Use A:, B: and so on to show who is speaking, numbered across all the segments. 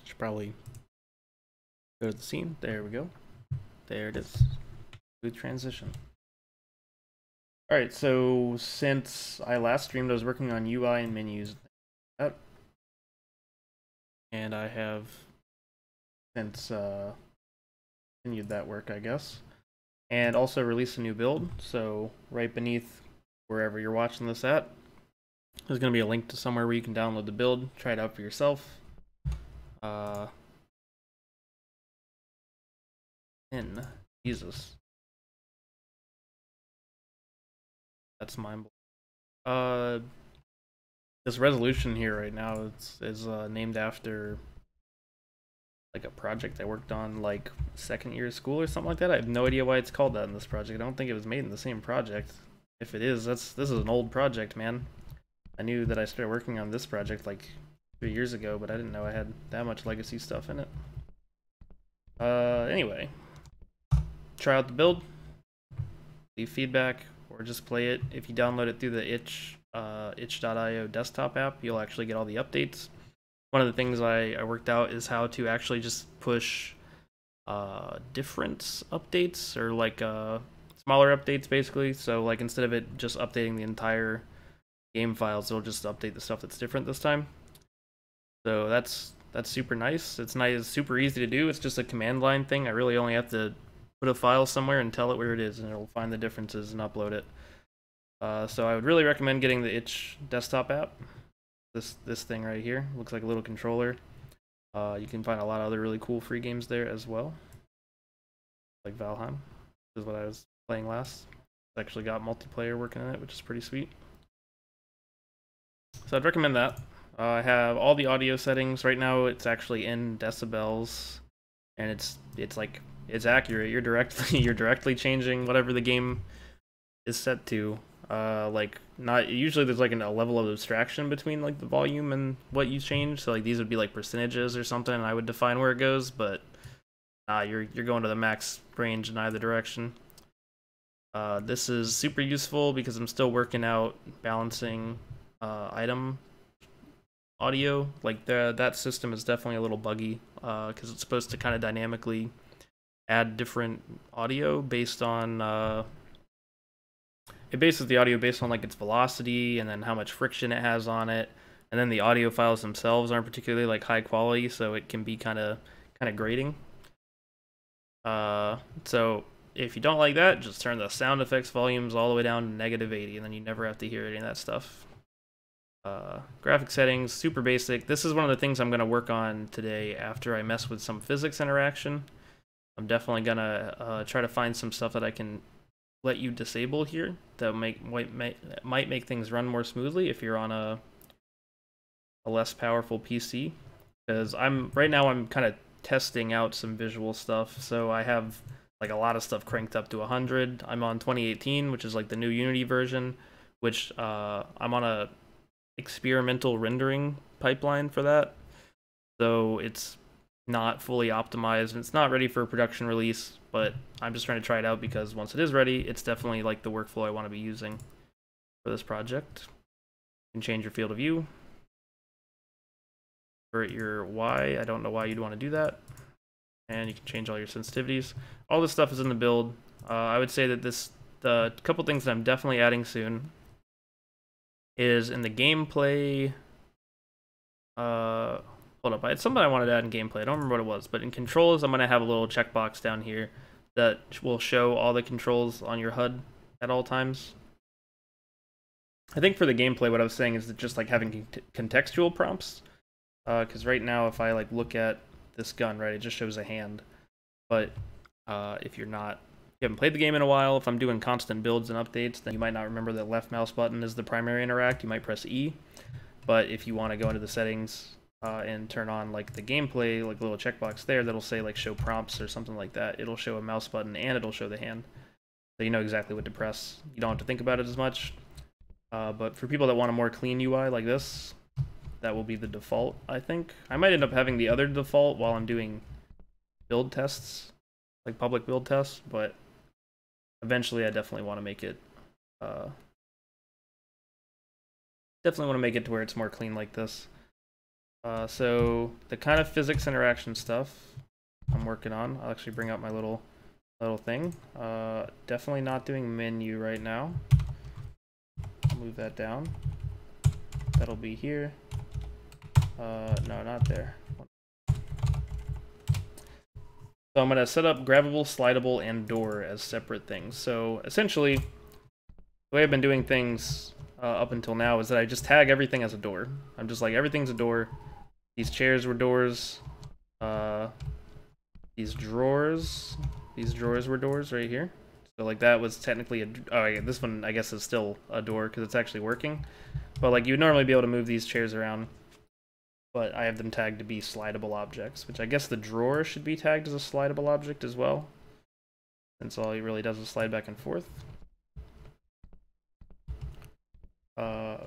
A: Should probably go to the scene. There we go. There it is. Smooth transition. Alright, so since I last streamed, I was working on UI and menus. And I have since continued that work, I guess. And also released a new build. So right beneath wherever you're watching this at, there's going to be a link to somewhere where you can download the build, try it out for yourself. Jesus. That's mind-blowing. This resolution here right now is named after like a project I worked on like second year of school or something like that. I have no idea why it's called that in this project. I don't think it was made in the same project. If it is, this is an old project, man. I knew that I started working on this project like 3 years ago, but I didn't know I had that much legacy stuff in it. Anyway, try out the build, leave feedback, or just play it. If you download it through the itch.io desktop app, you'll actually get all the updates. One of the things I worked out is how to actually just push different updates, or like smaller updates basically. So like instead of it just updating the entire game files, it'll just update the stuff that's different this time. So that's super nice. It's super easy to do. It's just a command line thing. I really only have to put a file somewhere and tell it where it is, and it'll find the differences and upload it. So I would really recommend getting the itch desktop app. This thing right here looks like a little controller. You can find a lot of other really cool free games there as well, like Valheim, is what I was playing last. It's actually got multiplayer working in it, which is pretty sweet. So I'd recommend that. I have all the audio settings right now. It's actually in decibels, and it's accurate. You're directly changing whatever the game is set to. Like not usually there's like a level of abstraction between like the volume and what you change. So like these would be like percentages or something, and I would define where it goes. But you're going to the max range in either direction. This is super useful because I'm still working out balancing item audio. Like that system is definitely a little buggy because it's supposed to kind of dynamically add different audio based on it bases the audio based on like its velocity and then how much friction it has on it, and then the audio files themselves aren't particularly like high quality, so it can be kind of grating. So if you don't like that, just turn the sound effects volumes all the way down to -80, and then you never have to hear any of that stuff. Graphic settings, super basic. This is one of the things I'm going to work on today after I mess with some physics interaction. I'm definitely going to try to find some stuff that I can let you disable here that might make things run more smoothly if you're on a less powerful PC. Because right now I'm kind of testing out some visual stuff, so I have like a lot of stuff cranked up to 100. I'm on 2018, which is like the new Unity version, which I'm on a experimental rendering pipeline for that, so it's not fully optimized and it's not ready for production release, but I'm just trying to try it out because once it is ready, it's definitely like the workflow I want to be using for this project. You can change your field of view, convert your Y. I don't know why you'd want to do that. And you can change all your sensitivities. All this stuff is in the build. I would say that the couple things that I'm definitely adding soon is in the gameplay. Hold up, I had something I wanted to add in gameplay. I don't remember what it was, but in controls, I'm going to have a little checkbox down here that will show all the controls on your HUD at all times. I think for the gameplay, what I was saying is that just like having contextual prompts, because right now if I like look at this gun, right, it just shows a hand. But if you haven't played the game in a while, if I'm doing constant builds and updates, then you might not remember the left mouse button is the primary interact. You might press E. But if you want to go into the settings and turn on like the gameplay, like a little checkbox there that'll say like show prompts or something like that, it'll show a mouse button and it'll show the hand, so you know exactly what to press. You don't have to think about it as much. But for people that want a more clean UI like this, that will be the default, I think. I might end up having the other default while I'm doing build tests, like public build tests, but eventually I definitely want to make it to where it's more clean like this. So the kind of physics interaction stuff I'm working on. I'll actually bring up my little thing. Definitely not doing menu right now. I'll move that down. That'll be here. No, not there. So I'm going to set up grabbable, slidable, and door as separate things. So essentially, the way I've been doing things up until now is that I just tag everything as a door. I'm just like, everything's a door. These chairs were doors. These drawers were doors right here. So like that was technically a, oh yeah, this one I guess is still a door because it's actually working. But like you would normally be able to move these chairs around. But I have them tagged to be slidable objects, which I guess the drawer should be tagged as a slidable object as well, since all he really does is slide back and forth.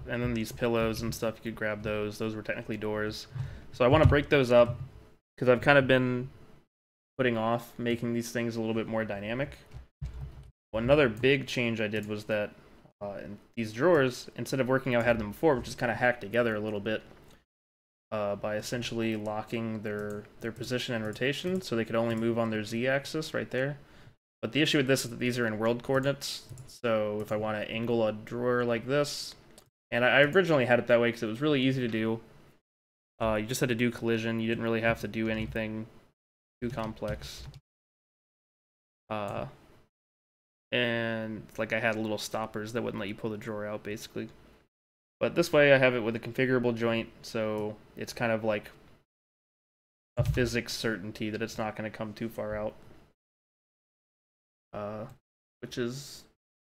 A: And then these pillows and stuff, you could grab those. Those were technically doors. So I want to break those up because I've kind of been putting off making these things a little bit more dynamic. Well, another big change I did was that in these drawers, instead of working out how I had them before, which is kind of hacked together a little bit, by essentially locking their position and rotation, so they could only move on their z-axis right there. But the issue with this is that these are in world coordinates, so if I want to angle a drawer like this, and I originally had it that way because it was really easy to do. You just had to do collision, you didn't really have to do anything too complex. And like I had little stoppers that wouldn't let you pull the drawer out, basically. But this way I have it with a configurable joint, so it's kind of like a physics certainty that it's not going to come too far out. Which is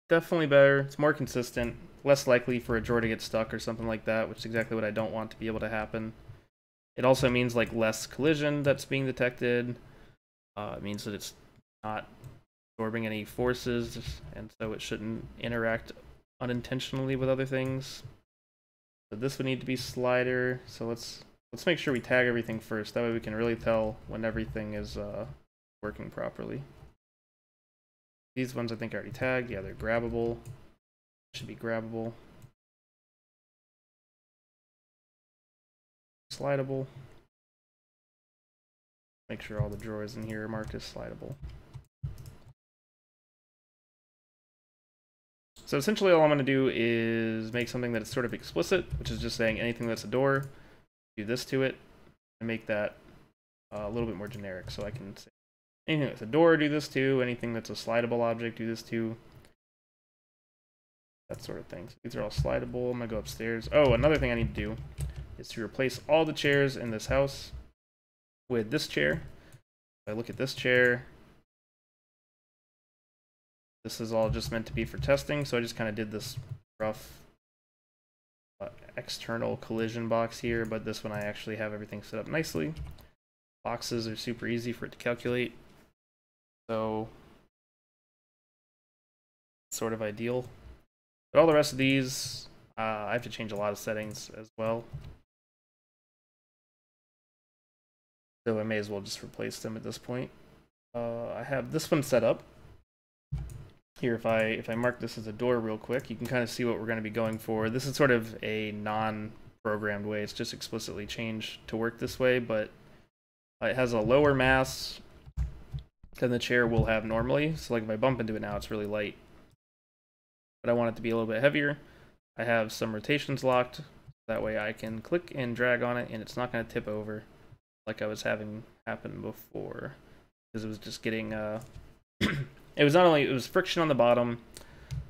A: definitely better. It's more consistent, less likely for a drawer to get stuck or something like that, which is exactly what I don't want to be able to happen. It also means like less collision that's being detected. It means that it's not absorbing any forces, and so it shouldn't interact unintentionally with other things. So this would need to be slider. So let's make sure we tag everything first. That way we can really tell when everything is working properly. These ones I think are already tagged. Yeah, they're grabbable. Should be grabbable. Slidable. Make sure all the drawers in here are marked as slidable. So essentially all I'm going to do is make something that is sort of explicit, which is just saying anything that's a door, do this to it, and make that a little bit more generic. So I can say anything that's a door, do this to, anything that's a slidable object, do this to, that sort of thing. So these are all slidable. I'm going to go upstairs. Oh, another thing I need to do is to replace all the chairs in this house with this chair. If I look at this chair, this is all just meant to be for testing, so I just kind of did this rough external collision box here, but this one I actually have everything set up nicely. Boxes are super easy for it to calculate, so sort of ideal. But all the rest of these, I have to change a lot of settings as well. So I may as well just replace them at this point. I have this one set up. Here, if I mark this as a door real quick, you can kind of see what we're going to be going for. This is sort of a non-programmed way. It's just explicitly changed to work this way, but it has a lower mass than the chair will have normally. So like if I bump into it now, it's really light. But I want it to be a little bit heavier. I have some rotations locked. That way I can click and drag on it, and it's not going to tip over like I was having happen before. Because it was just getting... It was not only, it was friction on the bottom,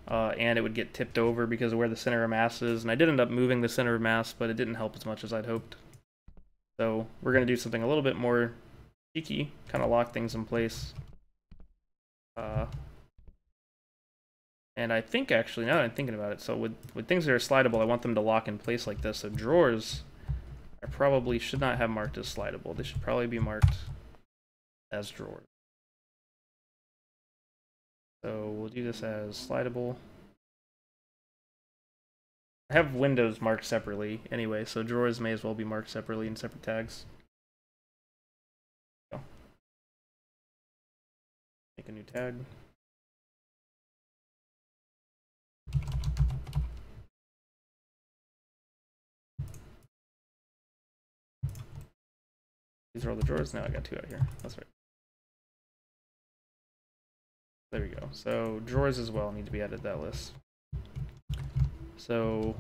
A: and it would get tipped over because of where the center of mass is. And I did end up moving the center of mass, but it didn't help as much as I'd hoped. So we're going to do something a little bit more cheeky, kind of lock things in place. And I think actually, now that I'm thinking about it, so with things that are slidable, I want them to lock in place like this. So drawers, I probably should not have marked as slidable. They should probably be marked as drawers. So we'll do this as slidable. I have windows marked separately anyway, so drawers may as well be marked separately in separate tags. So, make a new tag. These are all the drawers. Now I got 2 out here. That's right. There we go. So drawers as well need to be added to that list. So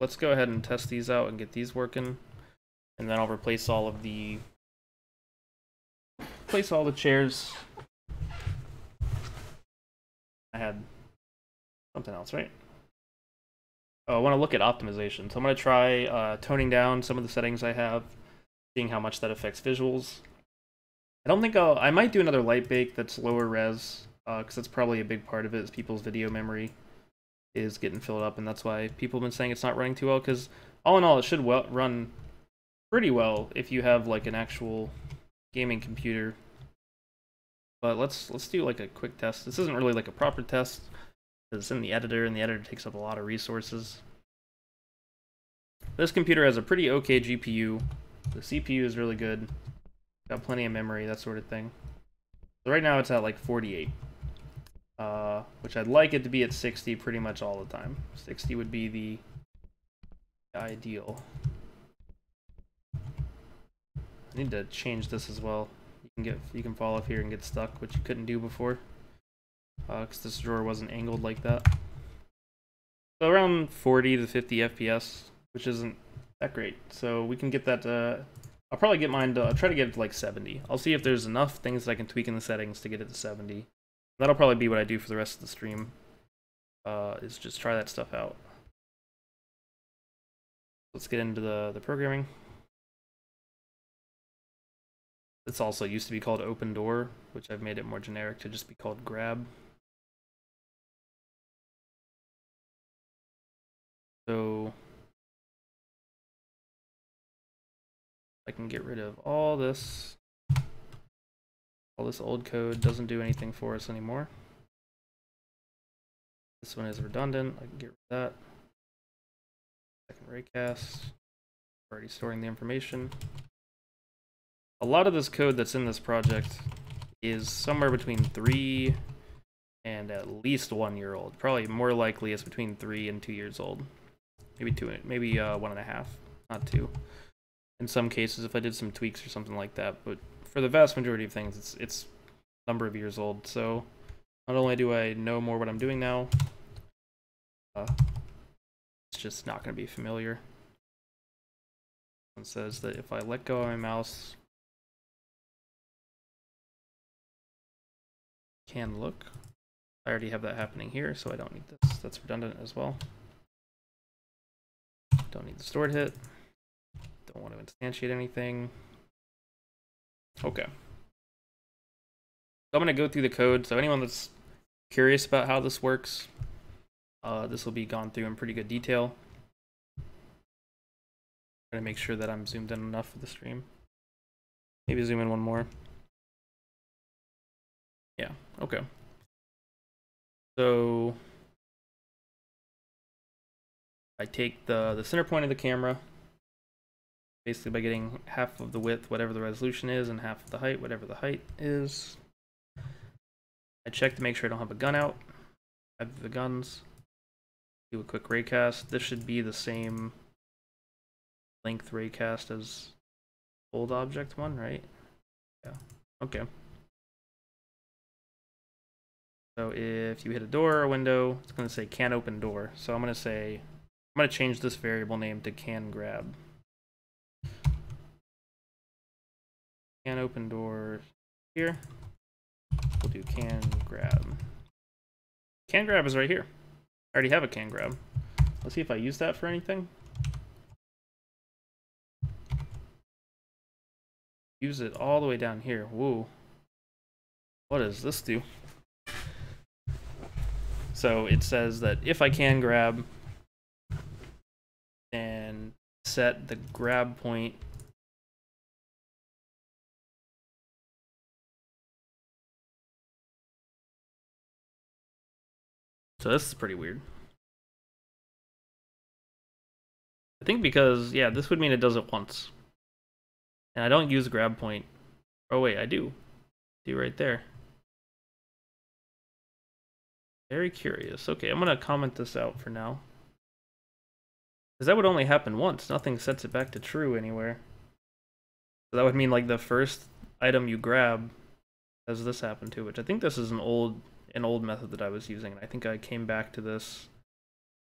A: let's go ahead and test these out and get these working, and then I'll replace all the chairs. I had something else, right? Oh, I want to look at optimization. So I'm going to try toning down some of the settings I have, seeing how much that affects visuals. I don't think I might do another light bake that's lower res, because that's probably a big part of it, is people's video memory is getting filled up, and that's why people have been saying it's not running too well, because all in all it should run pretty well if you have like an actual gaming computer. But let's do like a quick test. This isn't really like a proper test, because it's in the editor, and the editor takes up a lot of resources. This computer has a pretty okay GPU. The CPU is really good. Got plenty of memory, that sort of thing. So right now it's at like 48. Which I'd like it to be at 60 pretty much all the time. 60 would be the ideal. I need to change this as well. You can fall off here and get stuck, which you couldn't do before, because this drawer wasn't angled like that. So around 40 to 50 FPS, which isn't that great. So we can get that. I'll probably get mine to. I'll try to get it to like 70. I'll see if there's enough things that I can tweak in the settings to get it to 70. That'll probably be what I do for the rest of the stream. Is just try that stuff out. Let's get into the programming. This also used to be called Open Door, which I've made it more generic to just be called Grab. So I can get rid of all this. All this old code doesn't do anything for us anymore. This one is redundant. I can get rid of that. Second raycast. Already storing the information. A lot of this code that's in this project is somewhere between 3 and at least 1 year old. Probably more likely it's between 3 and 2 years old. Maybe 2, maybe 1.5, not 2. In some cases, if I did some tweaks or something like that, but for the vast majority of things, it's a number of years old. So not only do I know more what I'm doing now, it's just not going to be familiar. It says that if I let go of my mouse, can look. I already have that happening here, so I don't need this. That's redundant as well. Don't need the stored hit. Don't want to instantiate anything. Okay. So I'm going to go through the code. So anyone that's curious about how this works, this will be gone through in pretty good detail. Trying to make sure that I'm zoomed in enough for the stream. Maybe zoom in one more. Yeah, okay. So I take the center point of the camera, basically by getting half of the width, whatever the resolution is, and half of the height, whatever the height is. I check to make sure I don't have a gun out. I have the guns. Do a quick raycast. This should be the same length raycast as old object one, right? Yeah, okay. So if you hit a door or a window, it's going to say can open door. So I'm going to change this variable name to can grab. Can open door here. We'll do can grab. Can grab is right here. I already have a can grab. Let's see if I use that for anything. Use it all the way down here. Whoa. What does this do? So it says that if I can grab, and set the grab point so this is pretty weird. I think because, yeah, this would mean it does it once. And I don't use grab point. Oh wait, I do. Right there. Very curious. Okay, I'm gonna comment this out for now. Because that would only happen once. Nothing sets it back to true anywhere. So that would mean like the first item you grab has this happen to, which I think this is an old method that I was using, and I think I came back to this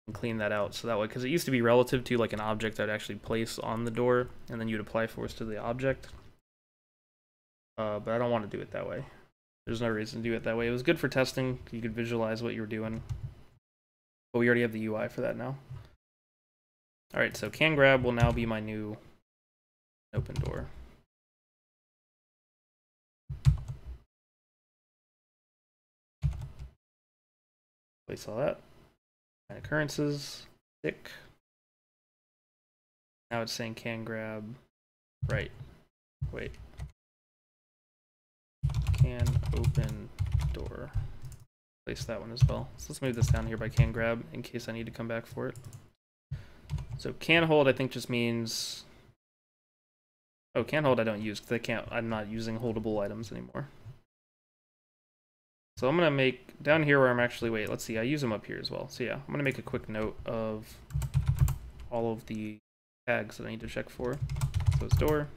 A: and cleaned that out so that way, because it used to be relative to like an object I'd actually place on the door, and then you'd apply force to the object. But I don't want to do it that way. There's no reason to do it that way. It was good for testing. You could visualize what you were doing. But we already have the UI for that now. Alright, so can grab will now be my new open door. Place all that. And occurrences. Tick. Now it's saying can grab. Right. Wait. Can open door. Place that one as well. So let's move this down here by can grab in case I need to come back for it. So can hold I think just means, oh, can hold I don't use because I'm not using holdable items anymore. So I'm gonna make down here where I'm actually, wait, let's see, I use them up here as well. So yeah, I'm gonna make a quick note of all of the tags that I need to check for. So it's door,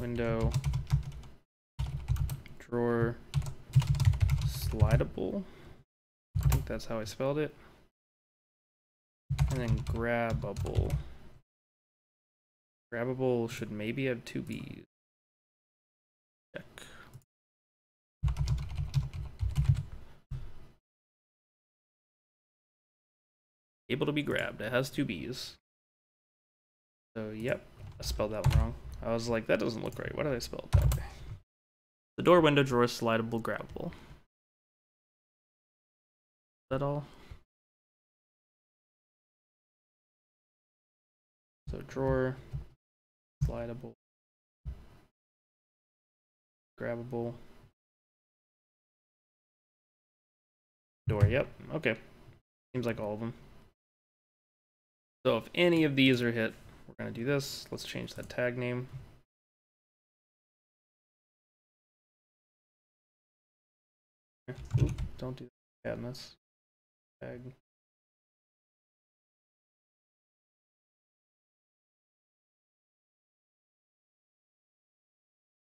A: window, drawer, slidable. I think that's how I spelled it. And then grabbable. Grabbable should maybe have 2 B's. Check. Able to be grabbed. It has 2 B's. So yep, I spelled that one wrong. I was like, that doesn't look right. Why did I spell it that way? The door, window, drawer, slidable, grabbable. Is that all? So drawer, slidable, grabbable, door, yep, okay. Seems like all of them. So if any of these are hit, we're gonna do this. Let's change that tag name. Oop, don't do that. Add this tag.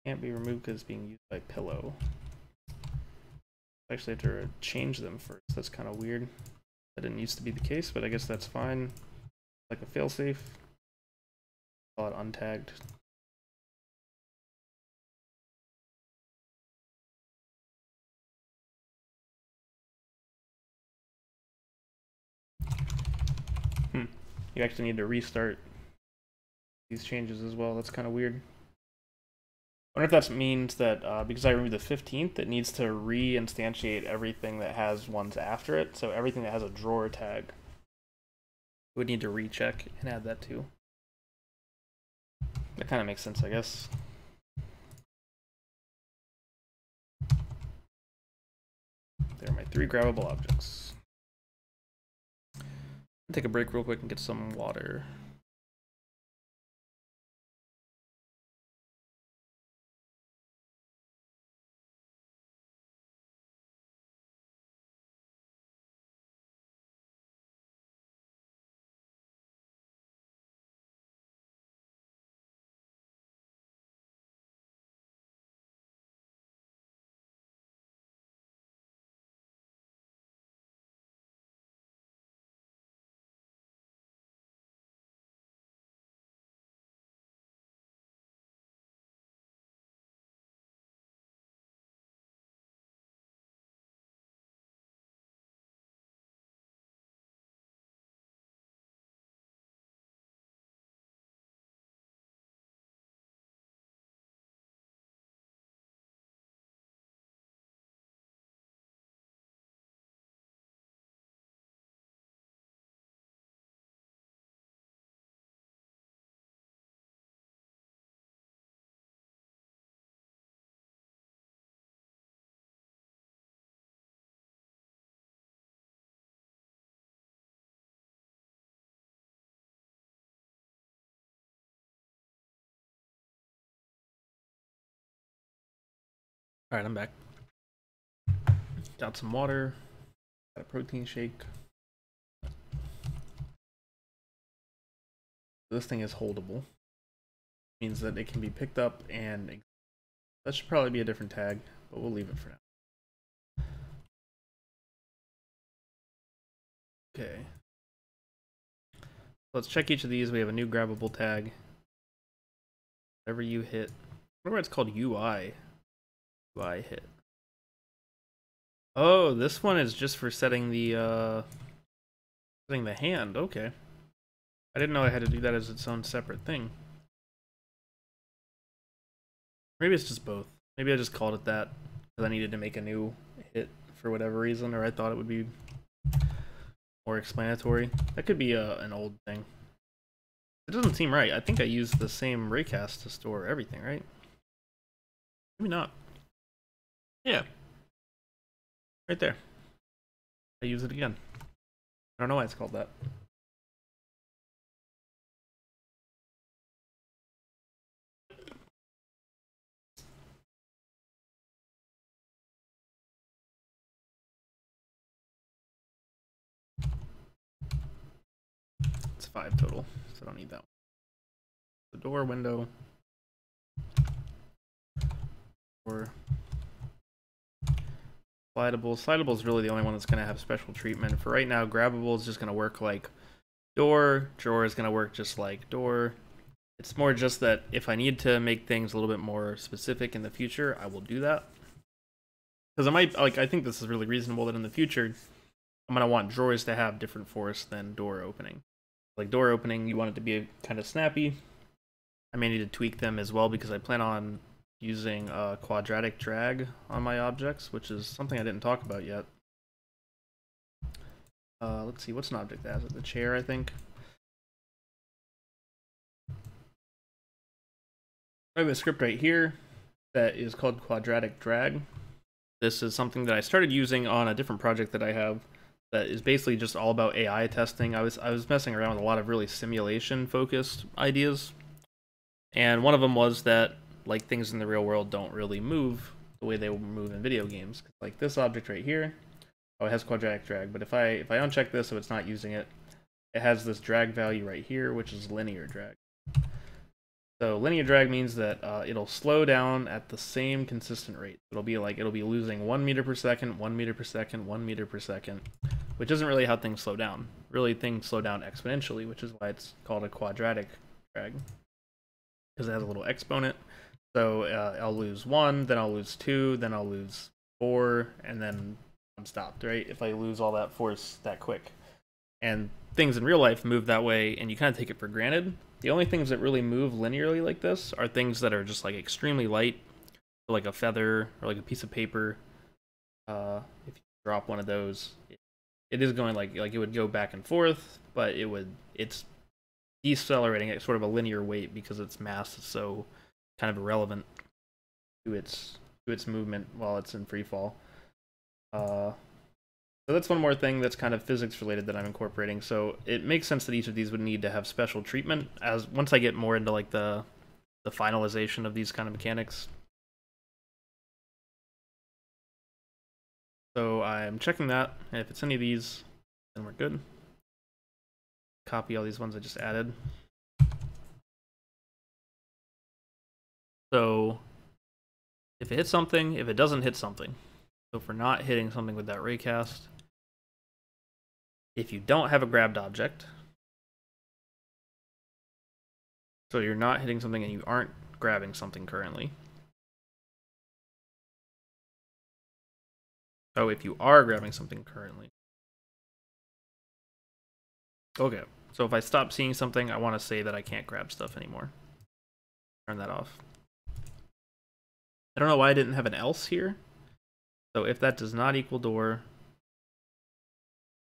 A: Can't be removed because it's being used by pillow. Actually have to change them first. That's kind of weird. That didn't used to be the case, but I guess that's fine. Like a failsafe. Call it untagged. You actually need to restart these changes as well. That's kind of weird. I wonder if that means that because I removed the 15th, it needs to re-instantiate everything that has ones after it. So everything that has a drawer tag would need to recheck and add that too. That kind of makes sense, I guess. There are my 3 grabbable objects. I'll take a break real quick and get some water. All right, I'm back. Got some water, got a protein shake. This thing is holdable. Means that it can be picked up, and that should probably be a different tag, but we'll leave it for now. Okay. Let's check each of these. We have a new grabbable tag. Whatever you hit. I wonder why it's called UI. UI hit. Oh, this one is just for setting the hand. Okay. I didn't know I had to do that as its own separate thing. Maybe it's just both. Maybe I just called it that because I needed to make a new hit for whatever reason, or I thought it would be more explanatory. That could be an old thing. It doesn't seem right. I think I used the same raycast to store everything, right? Maybe not. Yeah. Right there. I use it again. I don't know why it's called that. It's 5 total, so I don't need that one. The door, window, or slidable. Slidable is really the only one that's going to have special treatment. For right now, grabbable is just going to work like door. Drawer is going to work just like door. It's more just that if I need to make things a little bit more specific in the future, I will do that. Because I think this is really reasonable that in the future, I'm going to want drawers to have different force than door opening. Like door opening, you want it to be kind of snappy. I may need to tweak them as well because I plan on using quadratic drag on my objects, which is something I didn't talk about yet. Let's see, what's an object that has it? The chair, I think. I have a script right here that is called quadratic drag. This is something that I started using on a different project that I have that is basically just all about AI testing. I was messing around with a lot of really simulation focused ideas. And one of them was that like things in the real world don't really move the way they move in video games. Like this object right here, oh, it has quadratic drag, but if I uncheck this so it's not using it, it has this drag value right here, which is linear drag. So linear drag means that it'll slow down at the same consistent rate. It'll be losing 1 meter per second, 1 meter per second, 1 meter per second, which isn't really how things slow down. Really, things slow down exponentially, which is why it's called a quadratic drag, because it has a little exponent. So I'll lose 1, then I'll lose 2, then I'll lose 4, and then I'm stopped, right? If I lose all that force that quick. And things in real life move that way, and you kind of take it for granted. The only things that really move linearly like this are things that are just like extremely light, like a feather or like a piece of paper. If you drop one of those, it is going like it would go back and forth, but it's decelerating at sort of a linear weight because its mass is so kind of irrelevant to its movement while it's in free fall. So that's one more thing that's kind of physics related that I'm incorporating. So it makes sense that each of these would need to have special treatment as once I get more into like the finalization of these kind of mechanics. So I'm checking that, and if it's any of these, then we're good. Copy all these ones I just added. So if it hits something, if it doesn't hit something. So for not hitting something with that raycast, if you don't have a grabbed object, so you're not hitting something and you aren't grabbing something currently. Oh, if you are grabbing something currently. Okay, so if I stop seeing something, I want to say that I can't grab stuff anymore. Turn that off. I don't know why I didn't have an else here. So if that does not equal door,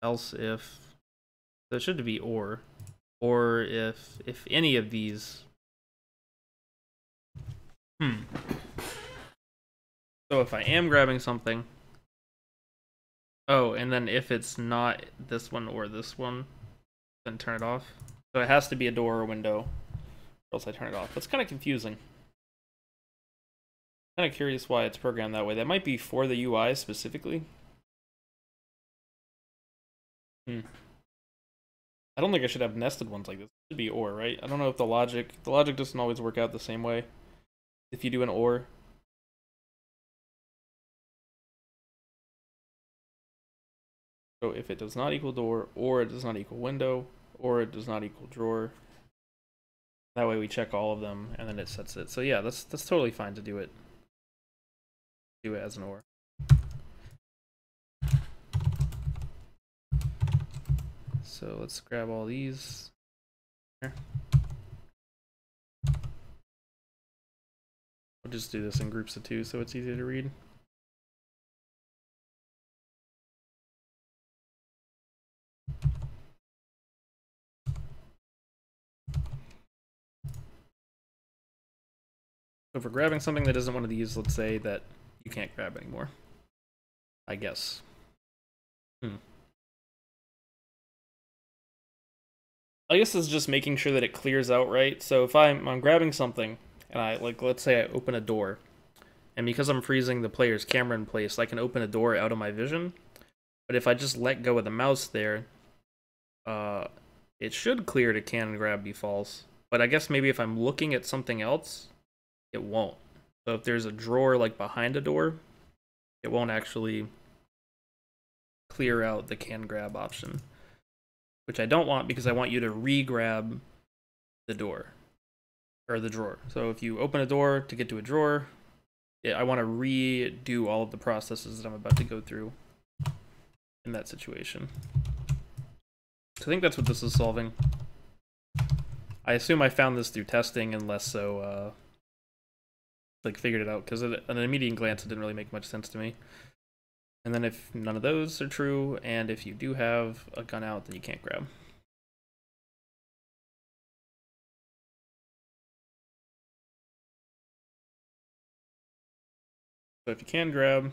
A: else if, so it should be or if any of these. So if I am grabbing something, oh, and then if it's not this one or this one, then turn it off. So it has to be a door or window, or else I turn it off. That's kind of confusing. Kind of curious why it's programmed that way. That might be for the UI specifically. I don't think I should have nested ones like this. It should be or, right? I don't know if the logic doesn't always work out the same way. If you do an or. So if it does not equal door, or it does not equal window, or it does not equal drawer, that way we check all of them and then it sets it. So yeah, that's totally fine to do it. Do it as an or. So let's grab all these. Here. We'll just do this in groups of 2 so it's easier to read. So if we're grabbing something that isn't one of these, let's say that you can't grab anymore. I guess. I guess it's just making sure that it clears out right. So if I'm grabbing something and I let's say I open a door, and because I'm freezing the player's camera in place, I can open a door out of my vision. But if I just let go of the mouse there, it should clear to can grab be false. But I guess maybe if I'm looking at something else, it won't. So if there's a drawer like behind a door, it won't actually clear out the can grab option, which I don't want because I want you to re-grab the door or the drawer. So if you open a door to get to a drawer, I want to redo all of the processes that I'm about to go through in that situation. So I think that's what this is solving. I assume I found this through testing and less so like figured it out, because at an immediate glance it didn't really make much sense to me. And then if none of those are true, and if you do have a gun out, then you can't grab. So if you can grab,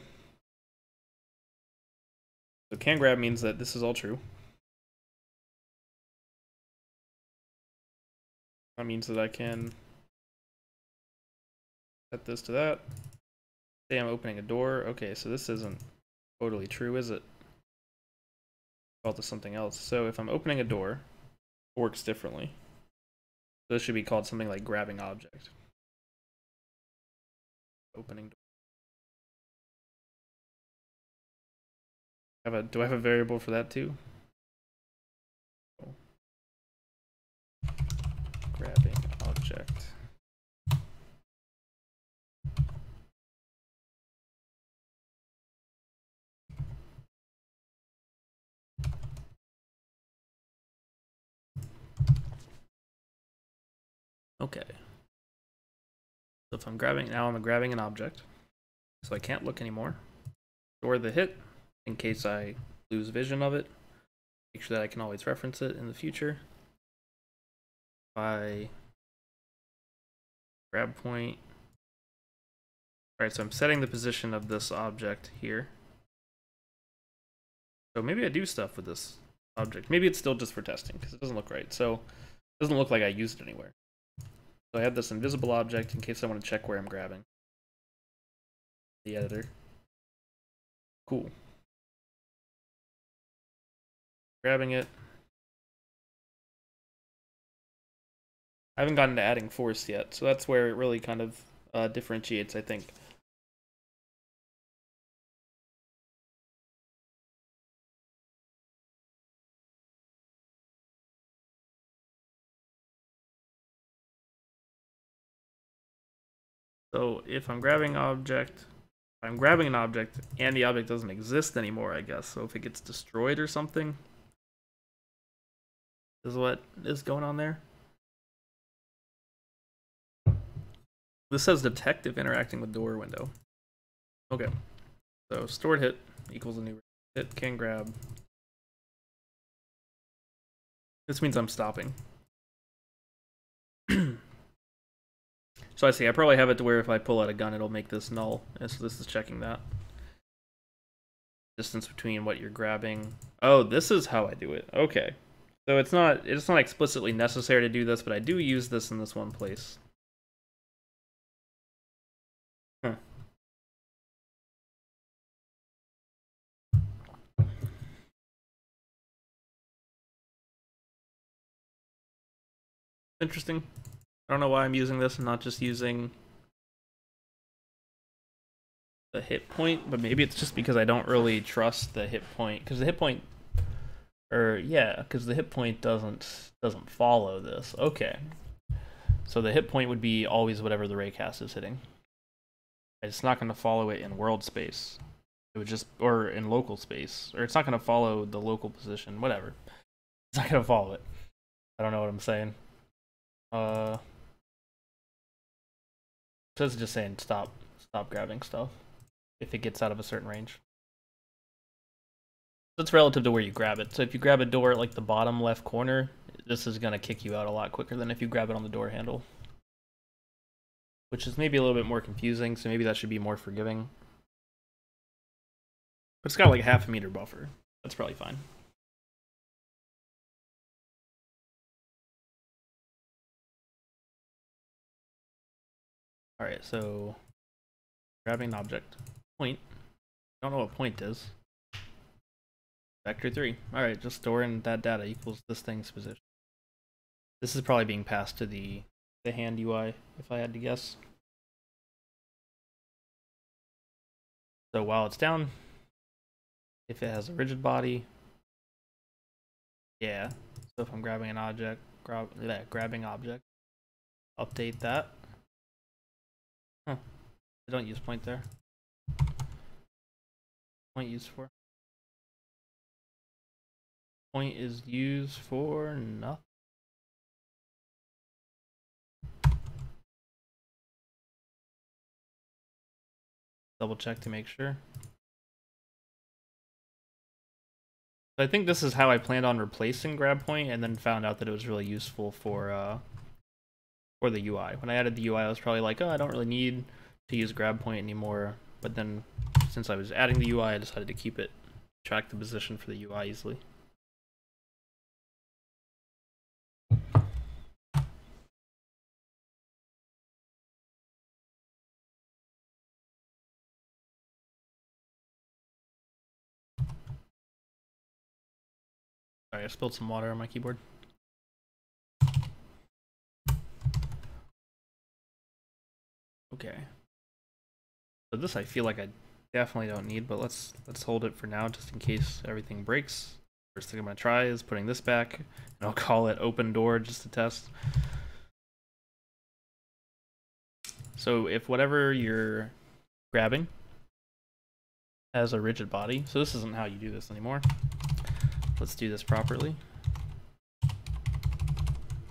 A: so can grab means that this is all true. That means that I can set this to that. Say I'm opening a door. Okay, so this isn't totally true, is it? Call this something else. So if I'm opening a door, it works differently. So this should be called something like grabbing object. Opening door. Do I have a variable for that too? Grabbing object. Okay. So if I'm grabbing, now I'm grabbing an object. So I can't look anymore. Store the hit in case I lose vision of it. Make sure that I can always reference it in the future. By grab point. Alright, so I'm setting the position of this object here. So maybe I do stuff with this object. Maybe it's still just for testing because it doesn't look right. So it doesn't look like I used it anywhere. So I have this invisible object in case I want to check where I'm grabbing. The editor. Cool. Grabbing it. I haven't gotten to adding force yet, so that's where it really kind of differentiates, I think. So if I'm grabbing an object and the object doesn't exist anymore, I guess. So if it gets destroyed or something, is what is going on there. This says detective interacting with door window. Okay. So stored hit equals a new hit, can grab. This means I'm stopping. So I see, I probably have it to where if I pull out a gun, it'll make this null. And so this is checking that. Distance between what you're grabbing. Oh, this is how I do it. Okay. So it's not explicitly necessary to do this, but I do use this in this one place. Huh. Interesting. I don't know why I'm using this and not just using the hit point, but maybe it's just because I don't really trust the hit point, because the hit point, because the hit point doesn't follow this. Okay, so the hit point would be always whatever the raycast is hitting. It's not going to follow it in world space. It would just, or in local space, or it's not going to follow the local position. Whatever, it's not going to follow it. I don't know what I'm saying. So it's just saying stop grabbing stuff if it gets out of a certain range. That's relative to where you grab it. So if you grab a door at like the bottom left corner, this is going to kick you out a lot quicker than if you grab it on the door handle. Which is maybe a little bit more confusing, so maybe that should be more forgiving. But it's got like a half a meter buffer. That's probably fine. Alright, so grabbing an object. Point. I don't know what point is. Vector 3. Alright, just storing that data equals this thing's position. This is probably being passed to the hand UI, if I had to guess. So while it's down, if it has a rigid body, yeah. So if I'm grabbing an object, grabbing object, update that. Huh. I don't use point there. Point used for? Point is used for nothing. Double check to make sure. I think this is how I planned on replacing grab point, and then found out that it was really useful for the UI. When I added the UI, I was probably like, oh, I don't really need to use grab point anymore. But then, since I was adding the UI, I decided to keep it, track the position for the UI easily. Sorry, I spilled some water on my keyboard. Okay. So this I feel like I definitely don't need, but let's hold it for now just in case everything breaks. First thing I'm gonna try is putting this back, and I'll call it open door just to test. So if whatever you're grabbing has a rigid body, so this isn't how you do this anymore. Let's do this properly.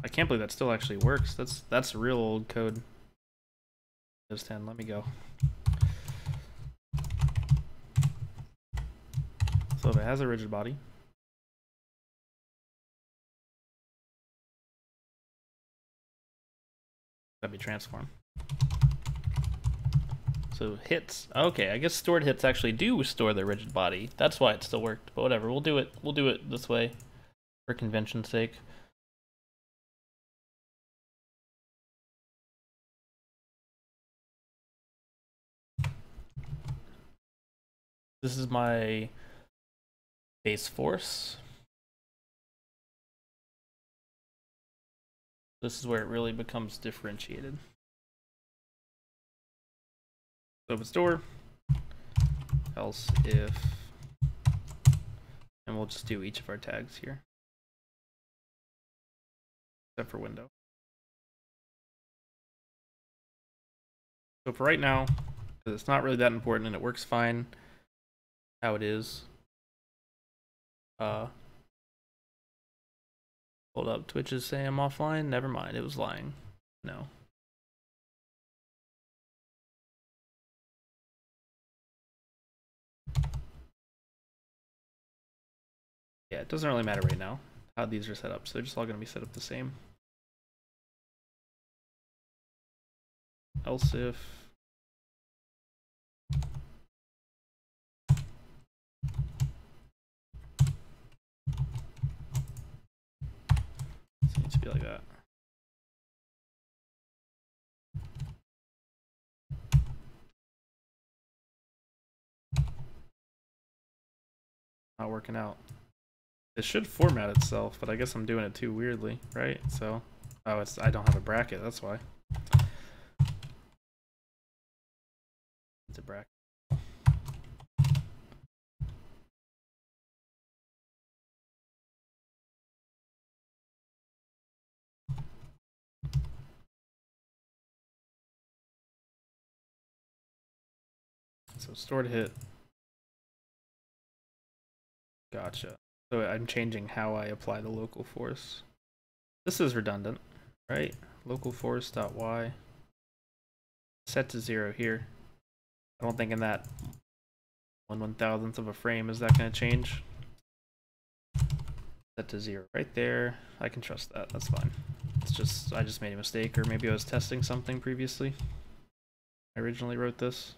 A: I can't believe that still actually works. That's real old code. Windows 10, let me go. So if it has a rigid body, that'd be transform. So hits. Okay, I guess stored hits actually do store the rigid body. That's why it still worked. But whatever, we'll do it. We'll do it this way for convention's sake. This is my base force. This is where it really becomes differentiated. So if it's door, else if, and we'll just do each of our tags here, except for window. So for right now, because it's not really that important and it works fine how it is. Hold up, Twitch is saying I'm offline. Never mind, it was lying. No. Yeah, it doesn't really matter right now how these are set up, so they're just all going to be set up the same. Else if it needs to be like that. Not working out. It should format itself, but I guess I'm doing it too weirdly, right? So Oh, I don't have a bracket, that's why. It's a bracket. So stored hit. Gotcha. So I'm changing how I apply the local force. This is redundant, right? Local force dot y set to 0 here. I don't think in that 1/1000th of a frame is that going to change. Set to 0 right there. I can trust that. That's fine. It's just I just made a mistake, or maybe I was testing something previously. I originally wrote this.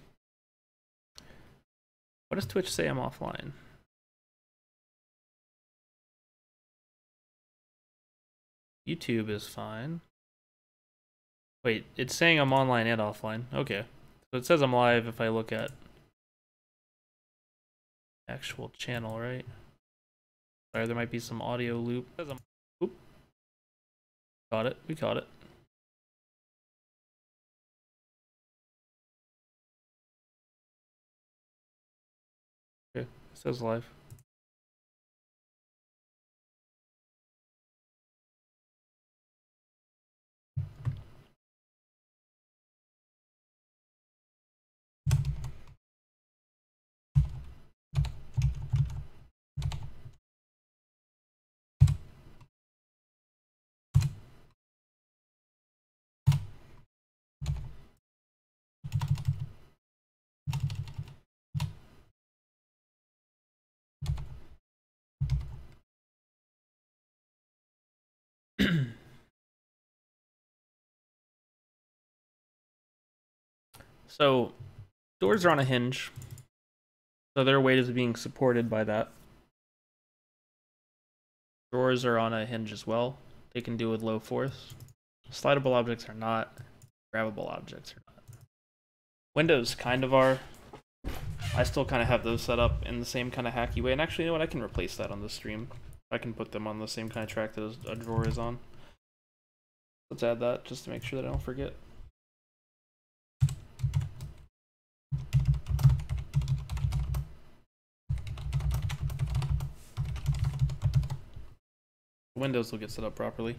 A: What does Twitch say I'm offline? YouTube is fine. Wait, it's saying I'm online and offline. Okay. So it says I'm live if I look at actual channel, right? Sorry, there might be some audio loop. Oop. Caught it. We caught it. Okay. It says live. So doors are on a hinge, so their weight is being supported by that. Drawers are on a hinge as well. They can do with low force. Slidable objects are not. Grabbable objects are not. Windows kind of are. I still kind of have those set up in the same kind of hacky way. And actually, you know what? I can replace that on the stream. I can put them on the same kind of track that a drawer is on. Let's add that just to make sure that I don't forget. Windows will get set up properly.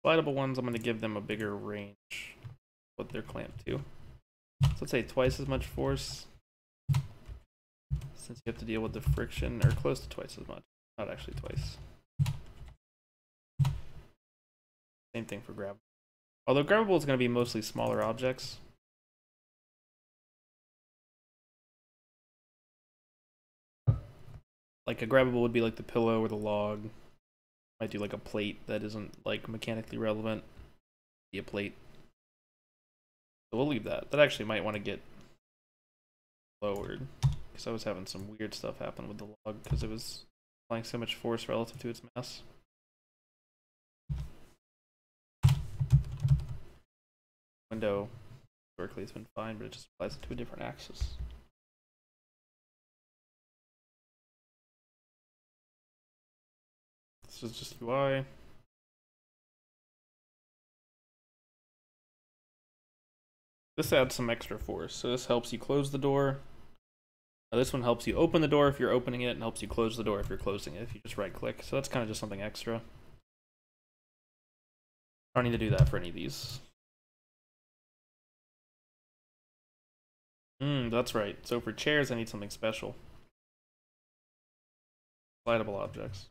A: Slidable ones, I'm going to give them a bigger range, what they're clamped to. So let's say twice as much force, since you have to deal with the friction, or close to twice as much. Not actually twice. Same thing for grab. Although grabbable is going to be mostly smaller objects. Like a grabbable would be like the pillow or the log. Might do like a plate that isn't like mechanically relevant. Be a plate. So we'll leave that. That actually might want to get lowered, because I was having some weird stuff happen with the log because it was applying so much force relative to its mass. Window historically has been fine, but it just applies it to a different axis. This is just UI. This adds some extra force, so this helps you close the door. Now this one helps you open the door if you're opening it, and helps you close the door if you're closing it, if you just right click. So that's kind of just something extra. I don't need to do that for any of these. That's right. So for chairs, I need something special. Slidable objects.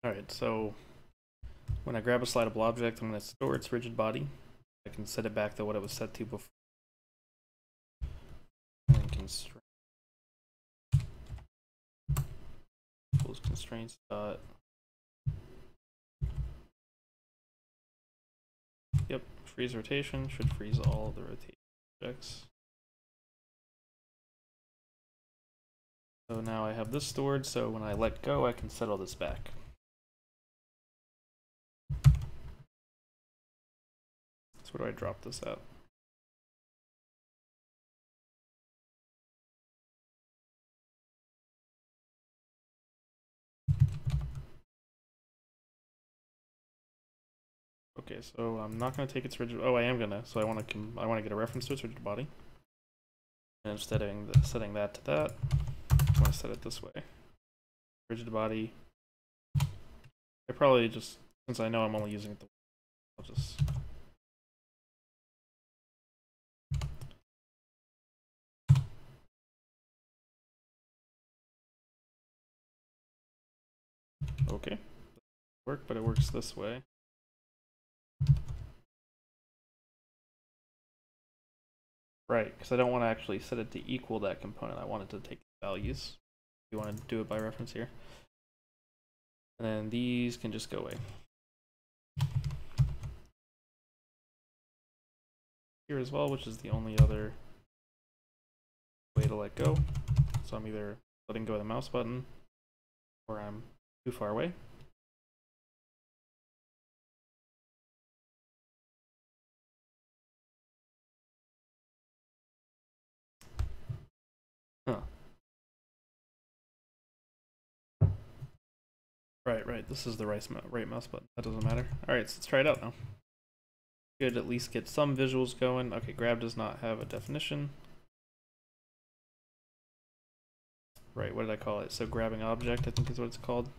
A: Alright, so when I grab a slidable object, I'm going to store its rigid body. I can set it back to what it was set to before. And constraint. Equals constraints dot. Yep, freeze rotation should freeze all the rotation objects. So now I have this stored, so when I let go, I can settle this back. So where do I drop this at? Okay, so I'm not going to take its rigid. Oh, I am gonna. So I want to get a reference to its rigid body. And instead of setting that to that, I want to set it this way. Rigid body. I probably just, since I know I'm only using it, I'll just. Okay, work, but it works this way. Right, because I don't want to actually set it to equal that component. I want it to take values. You want to do it by reference here. And then these can just go away. Here as well, which is the only other way to let go. So I'm either letting go of the mouse button or I'm too far away. Huh. Right. This is the right mouse button. That doesn't matter. Alright, so let's try it out now. Should at least get some visuals going. Okay, grab does not have a definition. Right, what did I call it? So grabbing object, I think is what it's called.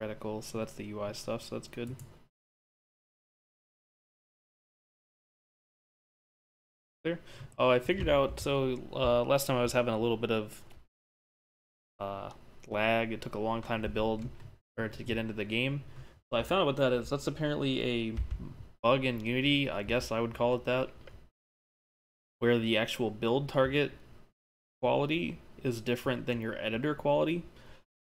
A: Reticle, so that's the UI stuff, so that's good. There. Oh, I figured out, so last time I was having a little bit of lag. It took a long time to build, or to get into the game. So I found out what that is. That's apparently a bug in Unity, I guess I would call it that, where the actual build target quality is different than your editor quality.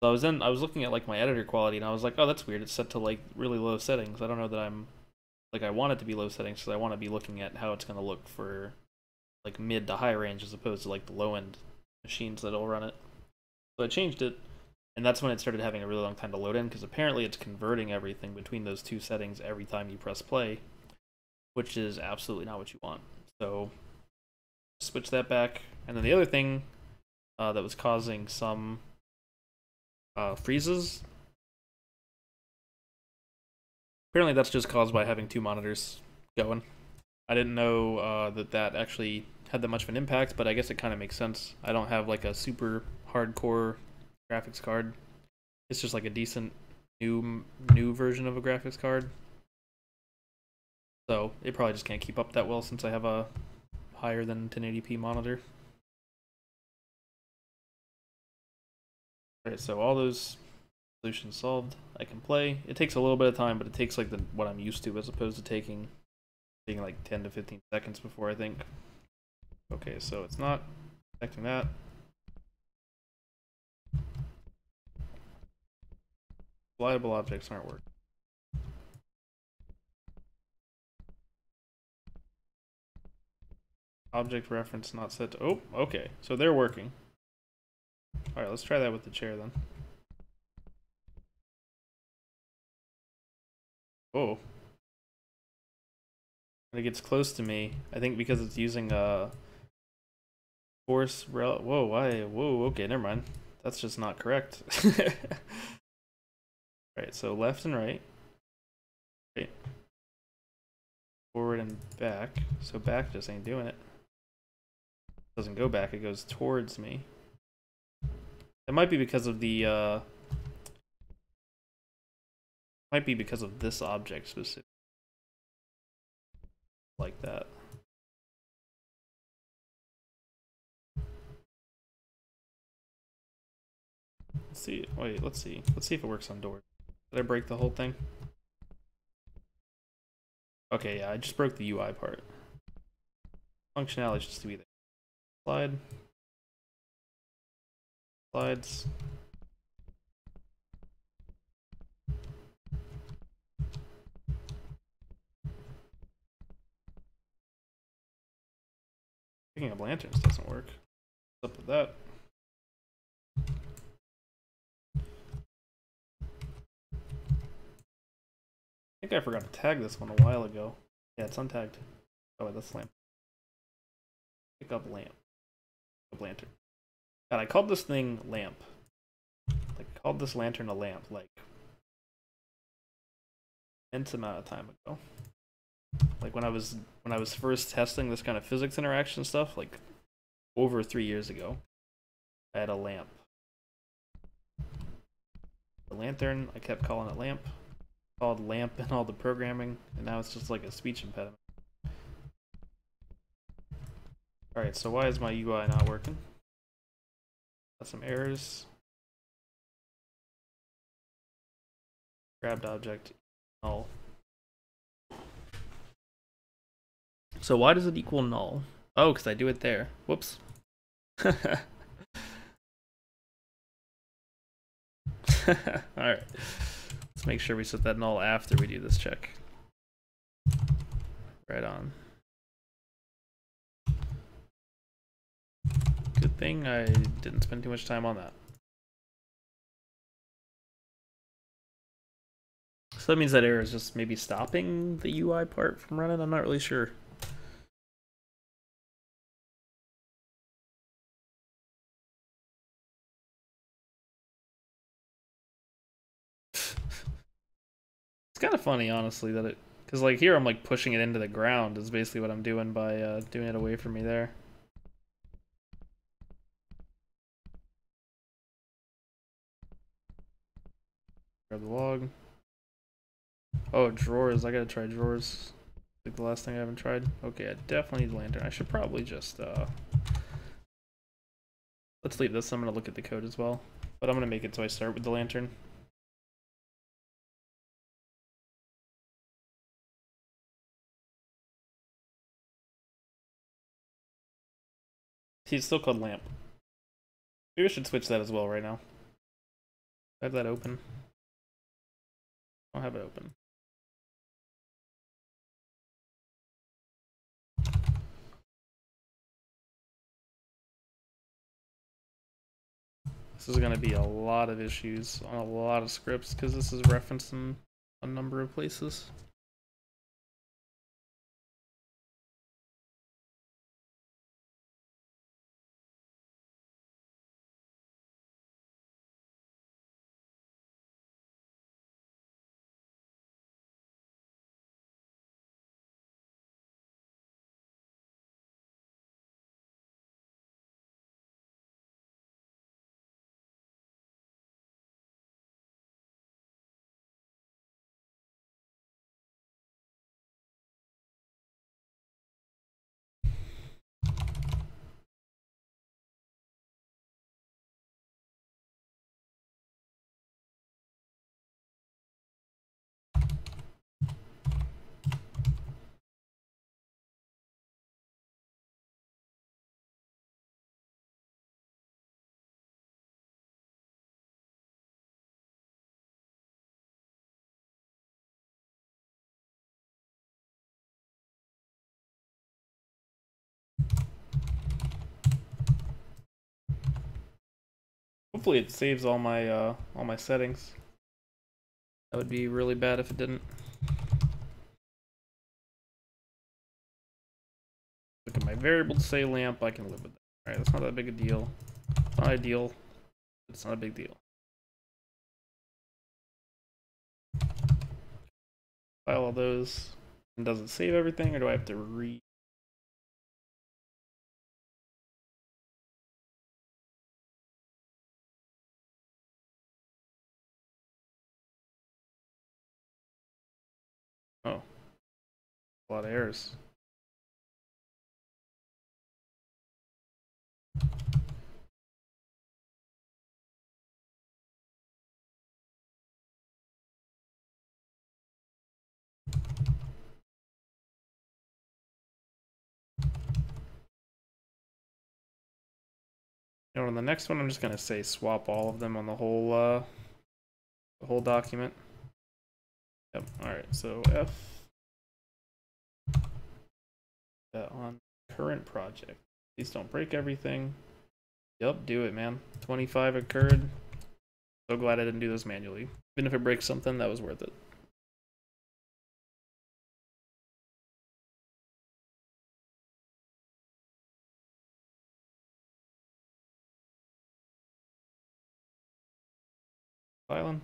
A: So I was looking at like my editor quality and I was like, oh, that's weird. It's set to like really low settings. I don't know that I'm like, I want it to be low settings because I want to be looking at how it's going to look for like mid to high range as opposed to like the low end machines that'll run it. So I changed it, and that's when it started having a really long time to load in because apparently it's converting everything between those two settings every time you press play, which is absolutely not what you want. So switch that back. And then the other thing that was causing some freezes, apparently that's just caused by having two monitors going. I didn't know that actually had that much of an impact, but I guess it kind of makes sense. I don't have like a super hardcore graphics card. It's just like a decent new version of a graphics card. So it probably just can't keep up that well since I have a higher than 1080p monitor. Alright, so all those solutions solved. I can play. It takes a little bit of time, but it takes like what I'm used to as opposed to taking like 10 to 15 seconds before, I think. Okay, so it's not detecting that. Slidable objects aren't working. Object reference not set to, oh, okay, so they're working. Alright, let's try that with the chair then. Oh. When it gets close to me, I think because it's using force whoa, why? Whoa, okay, never mind. That's just not correct. Right, so left and right. Okay. Forward and back. So back just ain't doing it. Doesn't go back, it goes towards me. It might be because of the might be because of this object specifically. Like that. Let's see. Wait, let's see. Let's see if it works on doors. Did I break the whole thing? Okay, yeah, I just broke the UI part. Functionality is just to be there. Slide. Slides. Picking up lanterns doesn't work. What's up with that? I think I forgot to tag this one a while ago. Yeah, it's untagged. Oh, wait, that's lamp. Pick up lamp. Pick up lantern. God, I called this thing lamp. Like, I called this lantern a lamp, like, immense amount of time ago. Like when I was first testing this kind of physics interaction stuff, like over 3 years ago, I had a lamp. The lantern, I kept calling it lamp. Called lamp in all the programming, and now it's just like a speech impediment. Alright, so why is my UI not working? Got some errors. Grabbed object null. So why does it equal null? Oh, because I do it there. Whoops. Alright. Let's make sure we set that null after we do this check. Right on. Good thing I didn't spend too much time on that. So that means that error is just maybe stopping the UI part from running? I'm not really sure. It's kind of funny, honestly, that it... Because, like, here I'm, like, pushing it into the ground is basically what I'm doing by doing it away from me there. Grab the log. Oh, drawers. I gotta try drawers. Like the last thing I haven't tried. Okay, I definitely need lantern. I should probably just, let's leave this. I'm gonna look at the code as well. But I'm gonna make it so I start with the lantern. See, it's still called lamp. Maybe I should switch that as well right now. I have that open. I'll have it open. This is going to be a lot of issues on a lot of scripts because this is referenced in a number of places. Hopefully it saves all my settings. That would be really bad if it didn't. Look at my variable to say lamp, I can live with that. Alright, that's not that big a deal. It's not ideal. It's not a big deal. File all those. And does it save everything, or do I have to read? Oh, a lot of errors. And on the next one, I'm just gonna say swap all of them on the whole document. Yep. All right. So F on current project. Please don't break everything. Yep. Do it, man. 25 occurred. So glad I didn't do this manually. Even if it breaks something, that was worth it. Filing.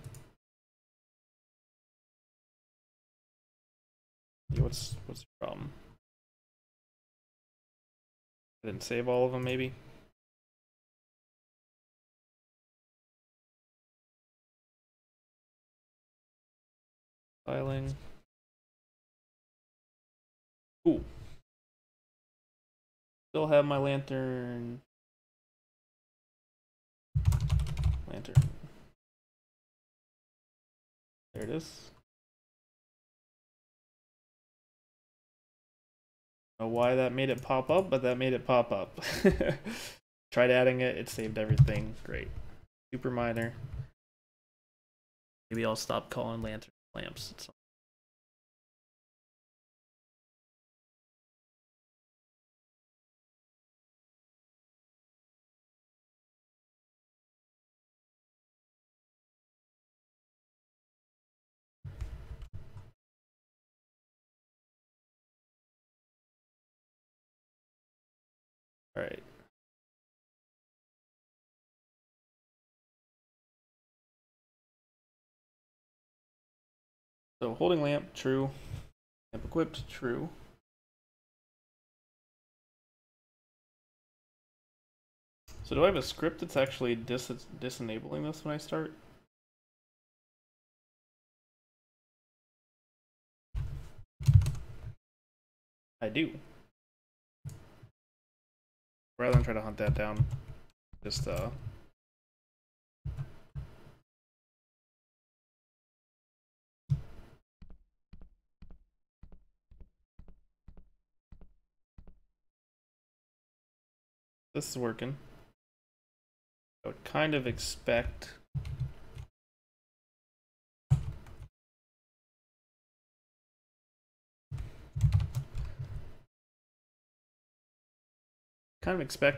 A: Yeah, what's your problem? I didn't save all of them, maybe. Filing. Ooh. Still have my lantern. Lantern. There it is. I don't know why that made it pop up, but that made it pop up. Tried adding it, it saved everything. Great. Super minor. Maybe I'll stop calling lantern lamps. All right. So holding lamp, true. Lamp equipped, true. So do I have a script that's actually disenabling this when I start? I do. Rather than try to hunt that down, just this is working. I would kind of expect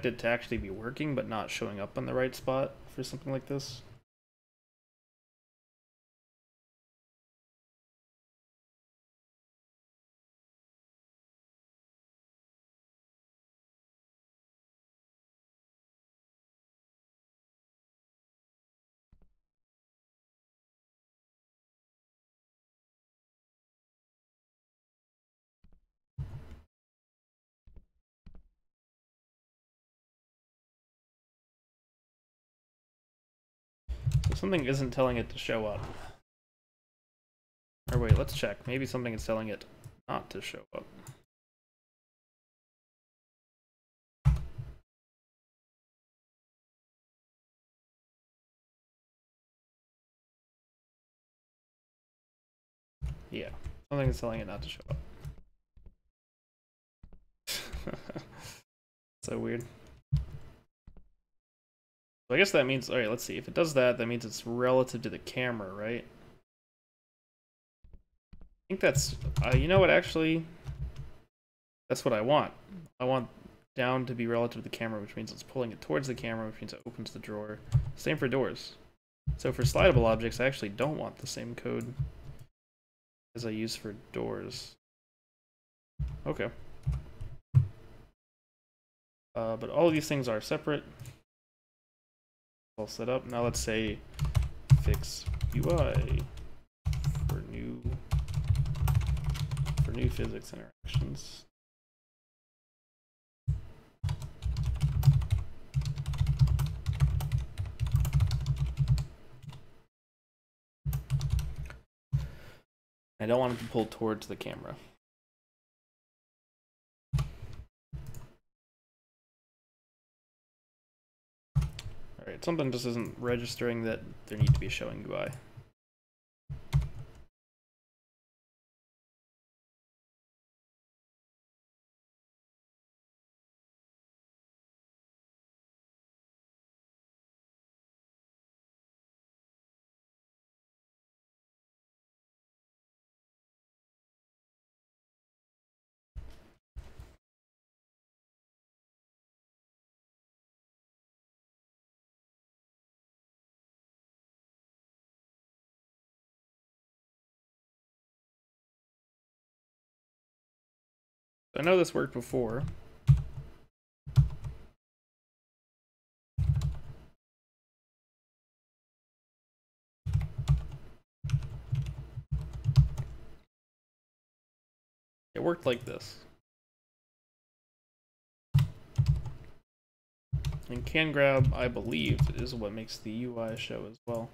A: it to actually be working, but not showing up on the right spot for something like this. So something isn't telling it to show up. Or wait, let's check. Maybe something is telling it not to show up. Yeah, something is telling it not to show up. So weird. So I guess that means, alright, let's see. If it does that, that means it's relative to the camera, right? I think that's, you know what, actually, that's what I want. I want down to be relative to the camera, which means it's pulling it towards the camera, which means it opens the drawer. Same for doors. So for slidable objects, I actually don't want the same code as I use for doors. Okay. But all of these things are separate. All set up. Now let's say fix UI for new physics interactions. I don't want it to pull towards the camera. Alright, something just isn't registering that there need to be a showing UI. I know this worked before. It worked like this. And can grab, I believe, is what makes the UI show as well.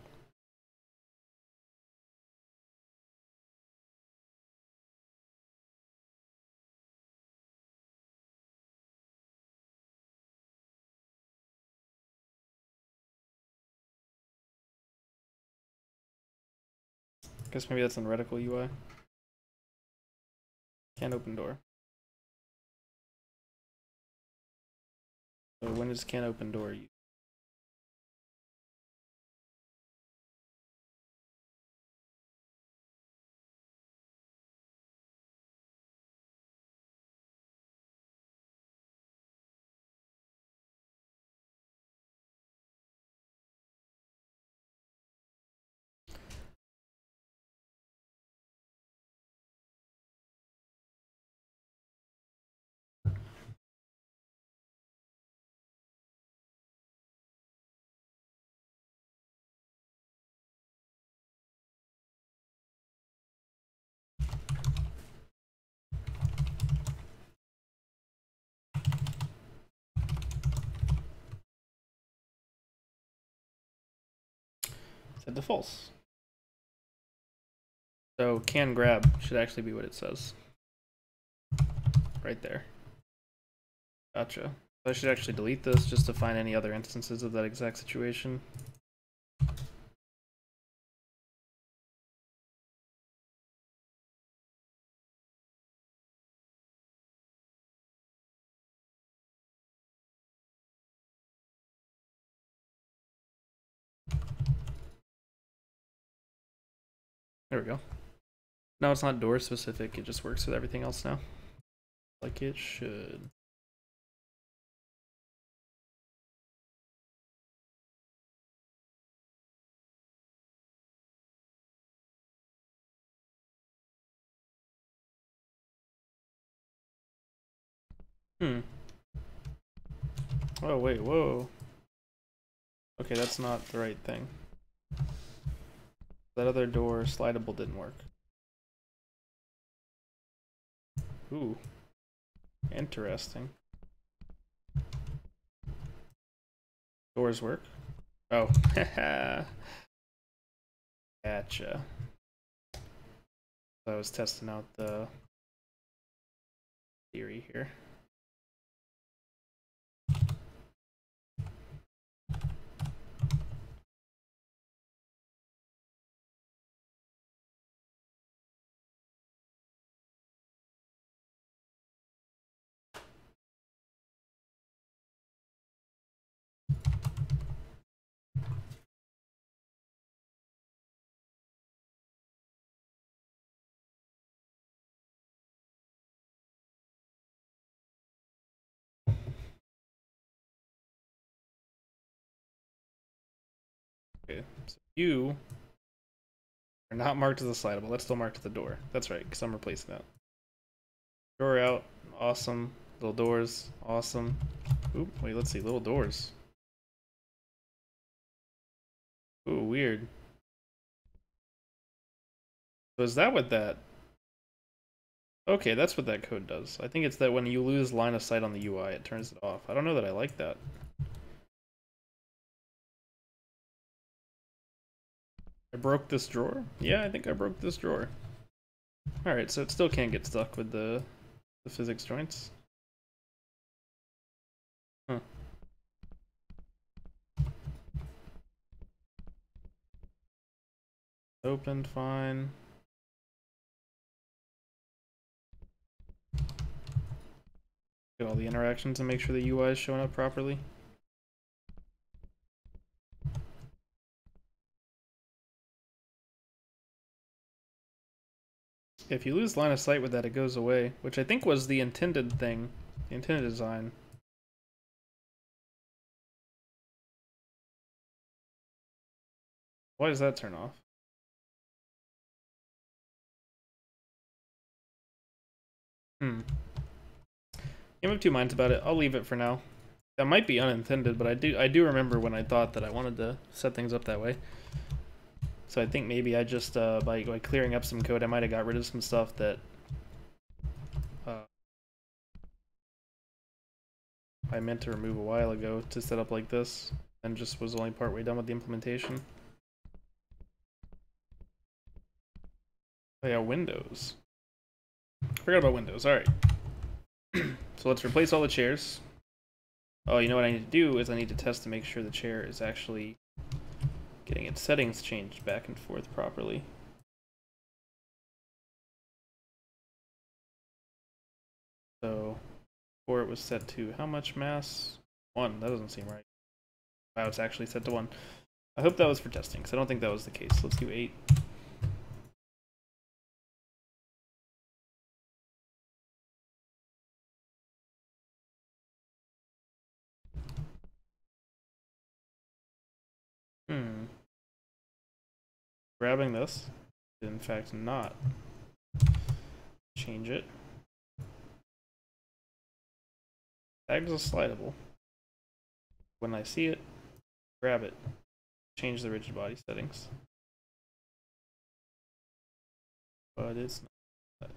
A: Guess maybe that's in reticle UI. Can't open door. So when is can't open door used? Set to false. So can grab should actually be what it says. Right there. Gotcha. So I should actually delete this just to find any other instances of that exact situation. There we go. Now it's not door specific, it just works with everything else now. Like it should. Oh wait, whoa. Okay, that's not the right thing. That other door slidable didn't work. Ooh. Interesting. Doors work? Oh. Gotcha. I was testing out the theory here. Okay, so you are not marked as a slidable. That's still marked as the door. That's right, because I'm replacing that. Door out, awesome. Little doors, awesome. Oop, wait, let's see, little doors. Ooh, weird. So is that what that... Okay, that's what that code does. I think it's that when you lose line of sight on the UI, it turns it off. I don't know that I like that. I broke this drawer? Yeah, I think I broke this drawer. Alright, so it still can't get stuck with the physics joints. Huh. Opened, fine. Get all the interactions and make sure the UI is showing up properly. If you lose line of sight with that, it goes away, which I think was the intended thing, the intended design. Why does that turn off? Hmm. I'm of two minds about it. I'll leave it for now. That might be unintended, but I do remember when I thought that I wanted to set things up that way. So I think maybe I just by clearing up some code, I might have got rid of some stuff that I meant to remove a while ago to set up like this, and just was only partway done with the implementation. Oh yeah, Windows. Forgot about Windows. All right. So let's replace all the chairs. Oh, you know what I need to do is I need to test to make sure the chair is actually getting its settings changed back and forth properly. So, before it was set to how much mass? 1. That doesn't seem right. Wow, it's actually set to 1. I hope that was for testing, because I don't think that was the case. Let's do 8. Grabbing this did in fact not change it. Tags is slidable. When I see it, grab it. Change the rigid body settings. But it's not.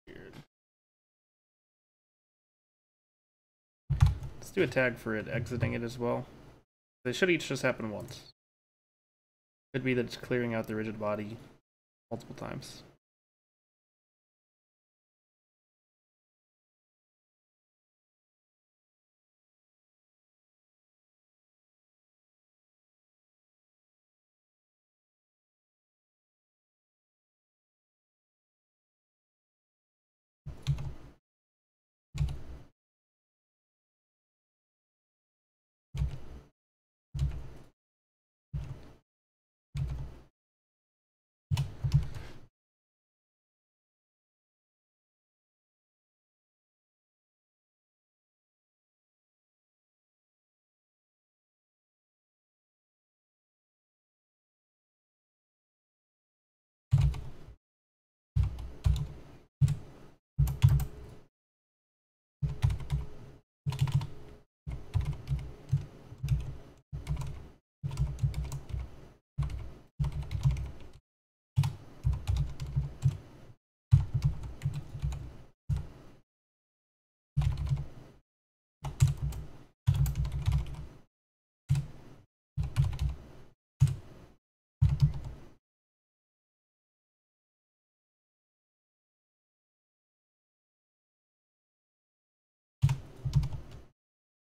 A: Weird. Let's do a tag for it exiting it as well. They should each just happen once. Could be that it's clearing out the rigid body multiple times.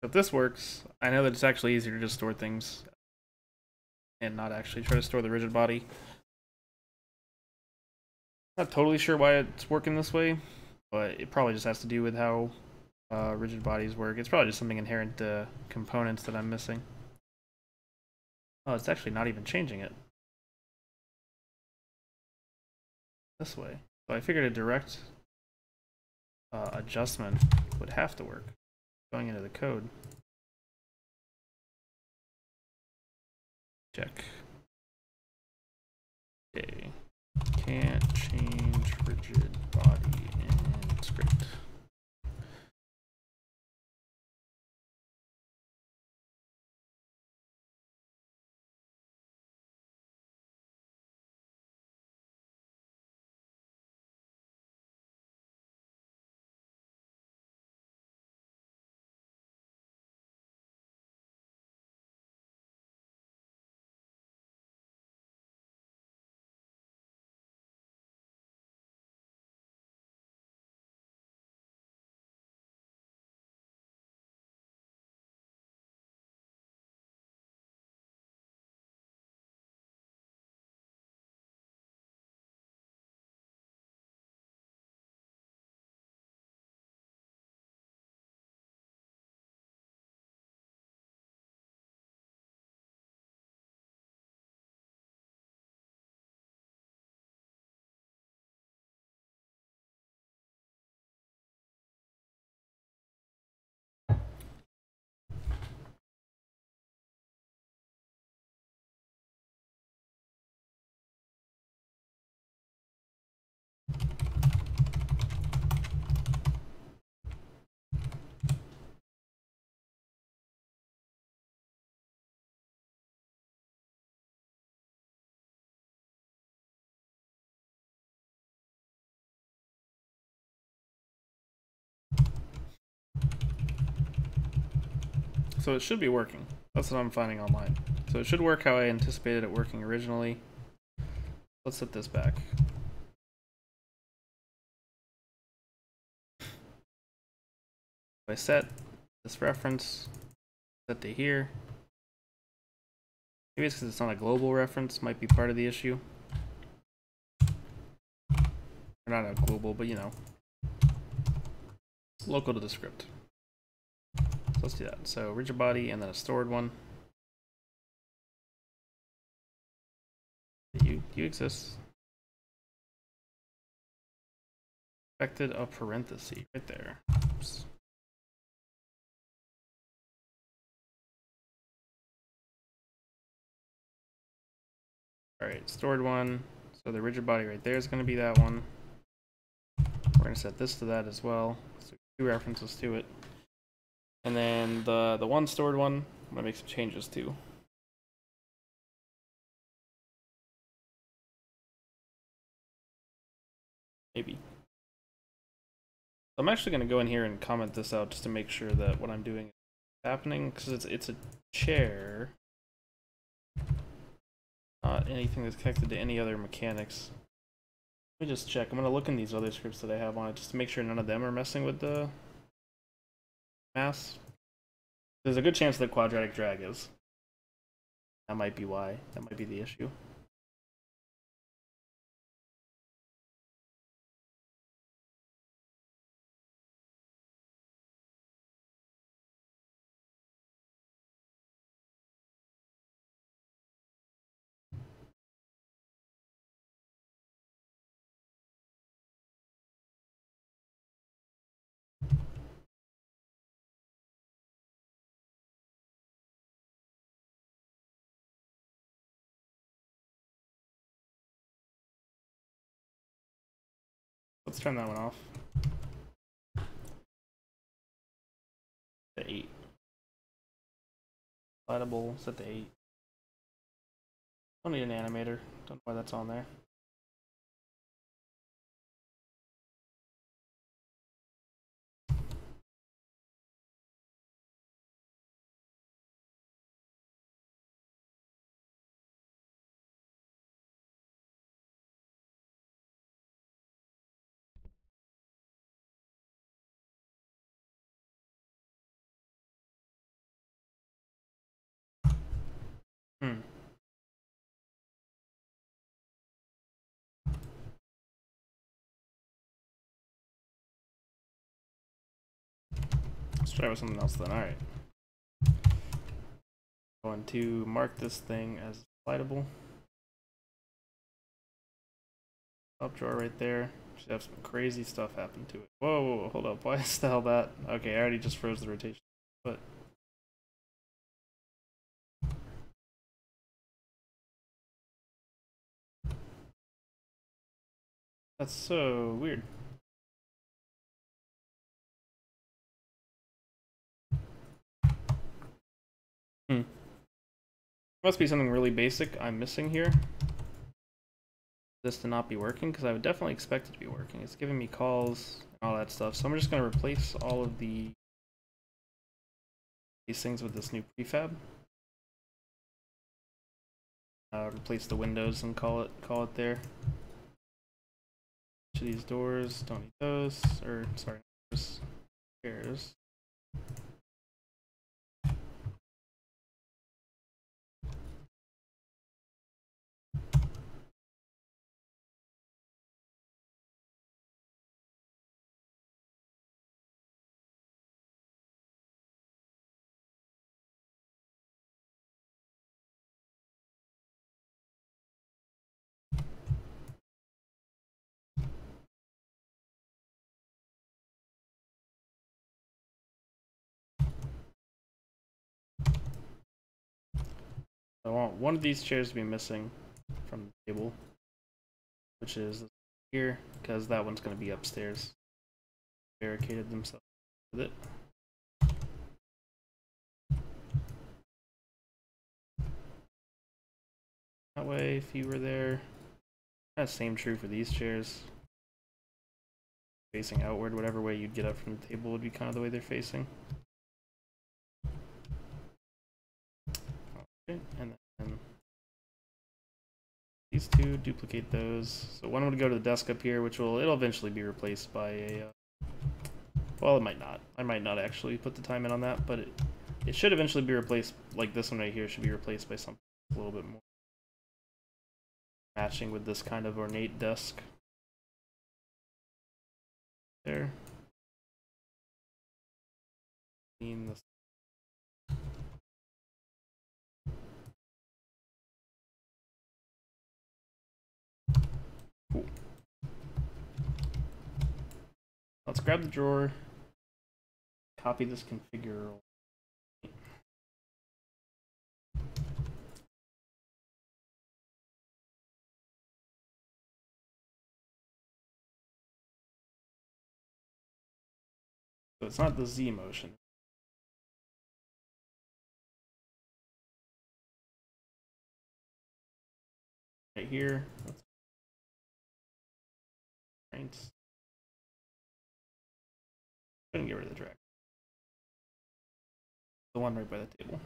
A: If this works, I know that it's actually easier to just store things and not actually try to store the rigid body. Not totally sure why it's working this way, but it probably just has to do with how rigid bodies work. It's probably just something inherent to components that I'm missing. Oh, it's actually not even changing it this way. So I figured a direct adjustment would have to work. Going into the code. Check. Okay. Can't change rigid body in script. So it should be working. That's what I'm finding online. So it should work how I anticipated it working originally. Let's set this back. If I set this reference, set to here. Maybe it's because it's not a global reference, might be part of the issue. Or not a global, but you know, local to the script. So let's do that. So rigid body and then a stored one. You exist. Expected a parenthesis right there. Oops. Alright, stored one. So the rigid body right there is going to be that one. We're going to set this to that as well. So 2 references to it. And then the one stored one, I'm going to make some changes to. Maybe. I'm actually going to go in here and comment this out just to make sure that what I'm doing is happening, because it's a chair. Not anything that's connected to any other mechanics. Let me just check. I'm going to look in these other scripts that I have on it just to make sure none of them are messing with the mass. There's a good chance that quadratic drag is. That might be why. That might be the issue. Let's turn that one off. The 8. Slidable, set to 8. Don't need an animator. Don't know why that's on there. Hmm. Let's try with something else then. Alright. Going to mark this thing as slidable. Top drawer right there. Should have some crazy stuff happen to it. Whoa, whoa, whoa, hold up. Why is the hell that? Okay, I already just froze the rotation. But that's so weird. Must be something really basic I'm missing here. This to not be working, because I would definitely expect it to be working. It's giving me calls and all that stuff. So I'm just going to replace all of these things with this new prefab. Replace the windows and call it there. Each of these doors, don't need those, or sorry, chairs. I want one of these chairs to be missing from the table, which is here, because that one's going to be upstairs. Barricaded themselves with it. That way, if you were there, that's same true for these chairs. Facing outward, whatever way you'd get up from the table would be kind of the way they're facing. Okay, and then these two, duplicate those. So one would go to the desk up here, which it'll eventually be replaced by a, well, it might not. I might not actually put the time in on that, but it should eventually be replaced, like this one right here should be replaced by something a little bit more matching with this kind of ornate desk. There. This. Cool. Let's grab the drawer, copy this configure. So it's not the Z motion. Right here. Right. Couldn't get rid of the drag. The one right by the table.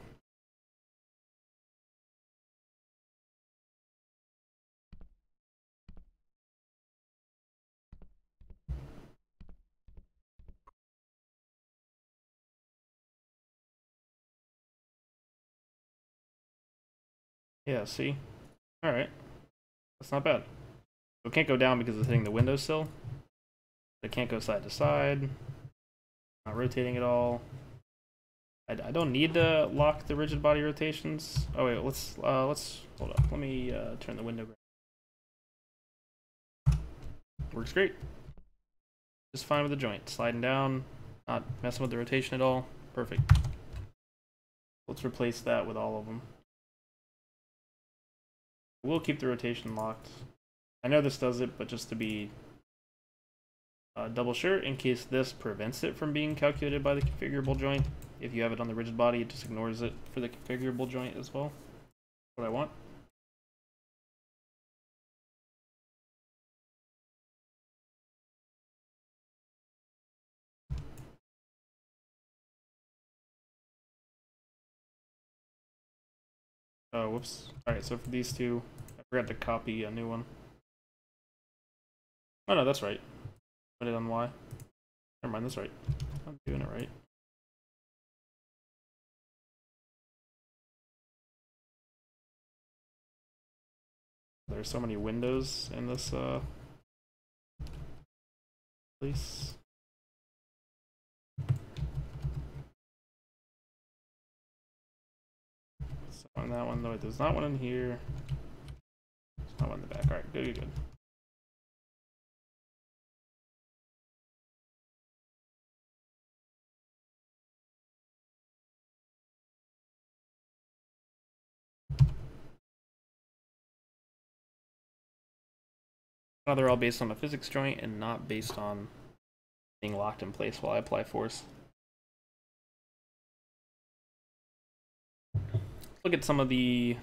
A: Yeah, see? Alright. That's not bad. So it can't go down because it's hitting the windowsill. It can't go side to side. Not rotating at all. I don't need to lock the rigid body rotations. Oh wait, let's hold up. Let me turn the window. Works great. Just fine with the joint. Sliding down, not messing with the rotation at all. Perfect. Let's replace that with all of them. We'll keep the rotation locked. I know this does it, but just to be double sure, in case this prevents it from being calculated by the configurable joint. If you have it on the rigid body, it just ignores it for the configurable joint as well. What I want. Oh, whoops. Alright, so for these two, I forgot to copy a new one. Oh no, that's right. Put it on Y. Never mind, that's right. I'm doing it right. There's so many windows in this place. On that one, though, there's not one in here. There's not one in the back. Alright, good, good, good. Now they're all based on a physics joint and not based on being locked in place while I apply force. Look at some of the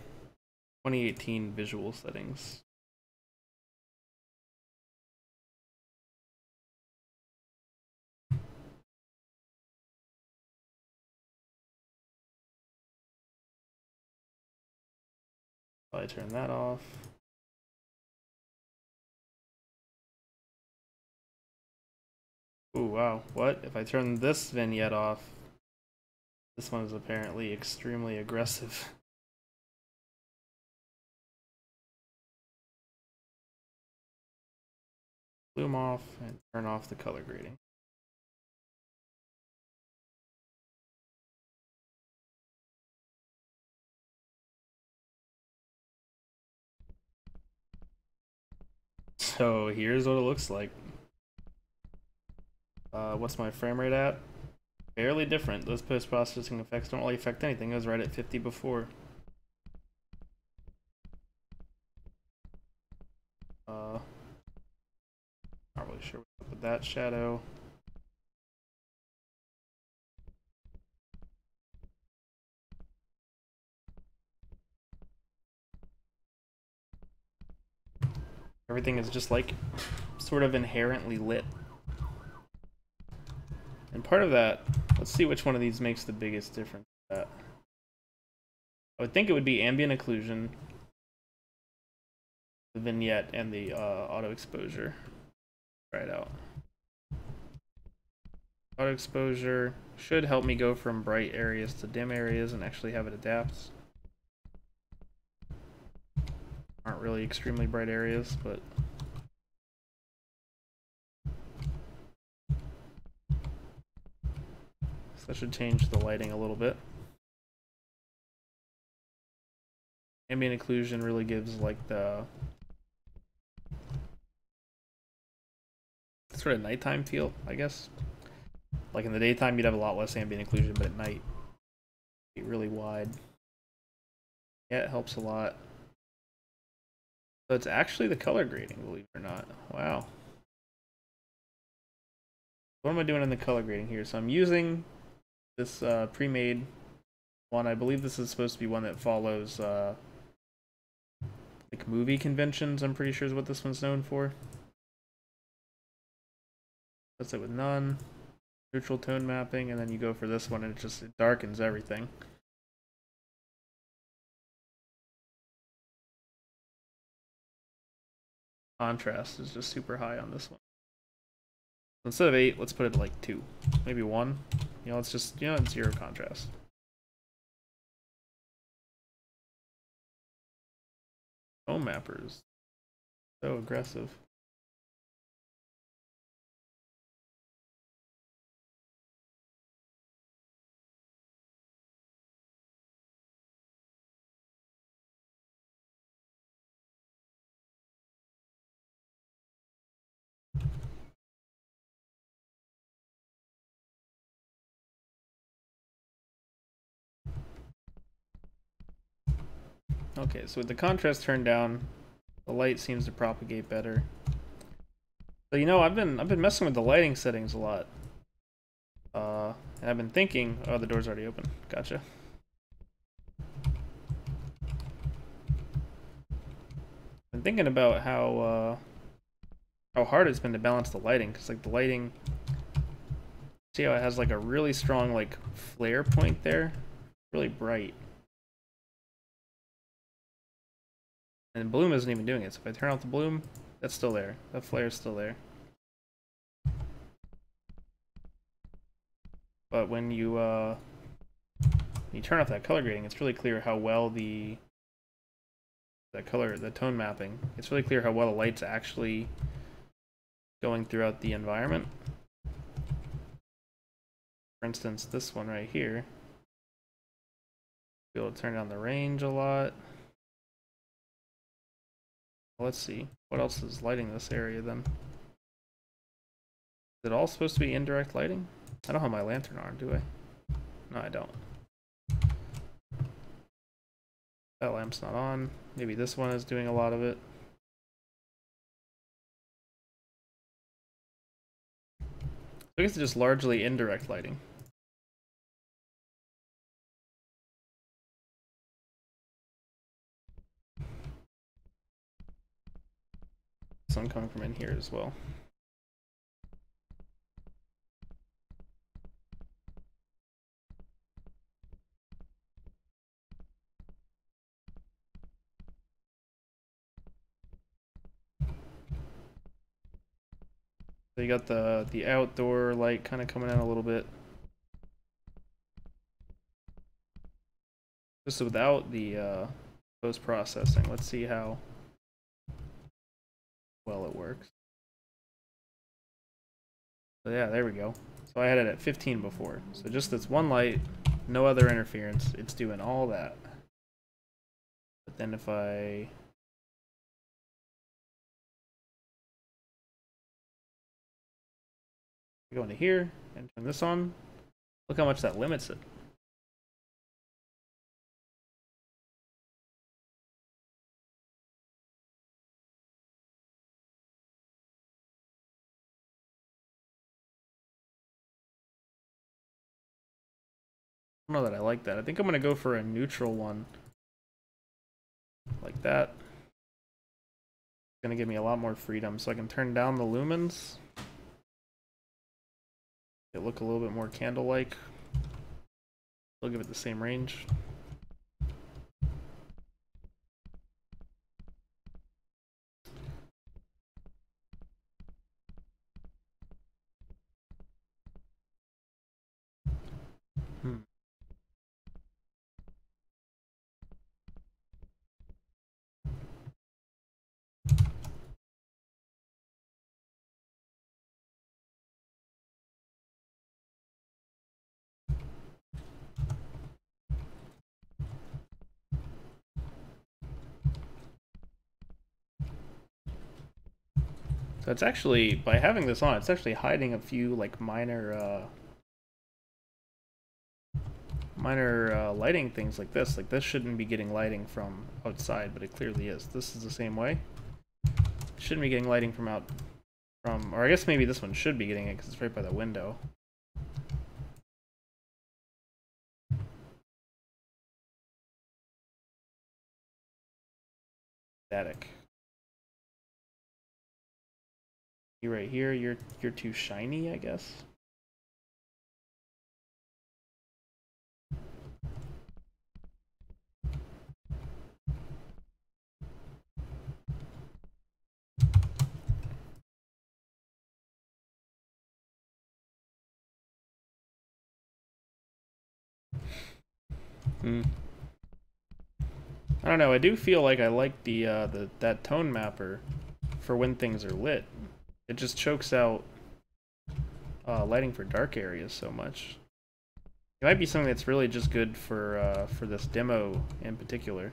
A: 2018 visual settings. I turn that off. Ooh, wow. What? If I turn this vignette off, this one is apparently extremely aggressive. Bloom off and turn off the color grading. So here's what it looks like. What's my frame rate at? Barely different. Those post-processing effects don't really affect anything. I was right at 50 before. Not really sure what's up with that shadow. Everything is just like sort of inherently lit. And part of that, let's see which one of these makes the biggest difference. I would think it would be ambient occlusion, the vignette, and the auto exposure. Try it out. Auto exposure should help me go from bright areas to dim areas and actually have it adapt. Aren't really extremely bright areas, but so that should change the lighting a little bit. Ambient occlusion really gives like the sort of nighttime feel, I guess. Like in the daytime, you'd have a lot less ambient occlusion, but at night, it'd be really wide. Yeah, it helps a lot. So it's actually the color grading, believe it or not. Wow. What am I doing in the color grading here? So I'm using this pre-made one. I believe this is supposed to be one that follows like movie conventions, I'm pretty sure is what this one's known for. That's it with none. Neutral tone mapping, and then you go for this one and it darkens everything. Contrast is just super high on this one. Instead of 8, let's put it like 2. Maybe 1. You know, it's just, it's 0 contrast. Tone mappers. So aggressive. Okay, so with the contrast turned down, the light seems to propagate better. So I've been messing with the lighting settings a lot. And I've been thinking, oh, the door's already open. Gotcha. Been thinking about how hard it's been to balance the lighting, because like the lighting, see how it has like a really strong like flare point there, really bright. And bloom isn't even doing it. So if I turn off the bloom, that's still there. That flare is still there. But when you turn off that color grading, it's really clear how well the tone mapping. It's really clear how well the light's actually going throughout the environment. For instance, this one right here. Be able to turn down the range a lot. Let's see. What else is lighting this area then? Is it all supposed to be indirect lighting? I don't have my lantern on, do I? No, I don't. That lamp's not on. Maybe this one is doing a lot of it. I guess it's just largely indirect lighting. Sun coming from in here as well. So you got the outdoor light kind of coming in a little bit. Just without the post-processing. Let's see how well it works. So yeah, there we go. So I had it at 15 before. So just this one light, no other interference. It's doing all that. But then if I go into here and turn this on, look how much that limits it. I don't know that I like that. I think I'm gonna go for a neutral one. Like that. It's gonna give me a lot more freedom, so I can turn down the lumens. It look a little bit more candle-like. Still give it the same range. So it's actually, by having this on, it's actually hiding a few like minor lighting things like this. Like this shouldn't be getting lighting from outside, but it clearly is. This is the same way. It shouldn't be getting lighting from or I guess maybe this one should be getting it because it's right by the window. Static. You right here, you're too shiny, I guess. I don't know. I do feel like I like that tone mapper for when things are lit. It just chokes out lighting for dark areas so much. It might be something that's really just good for this demo in particular.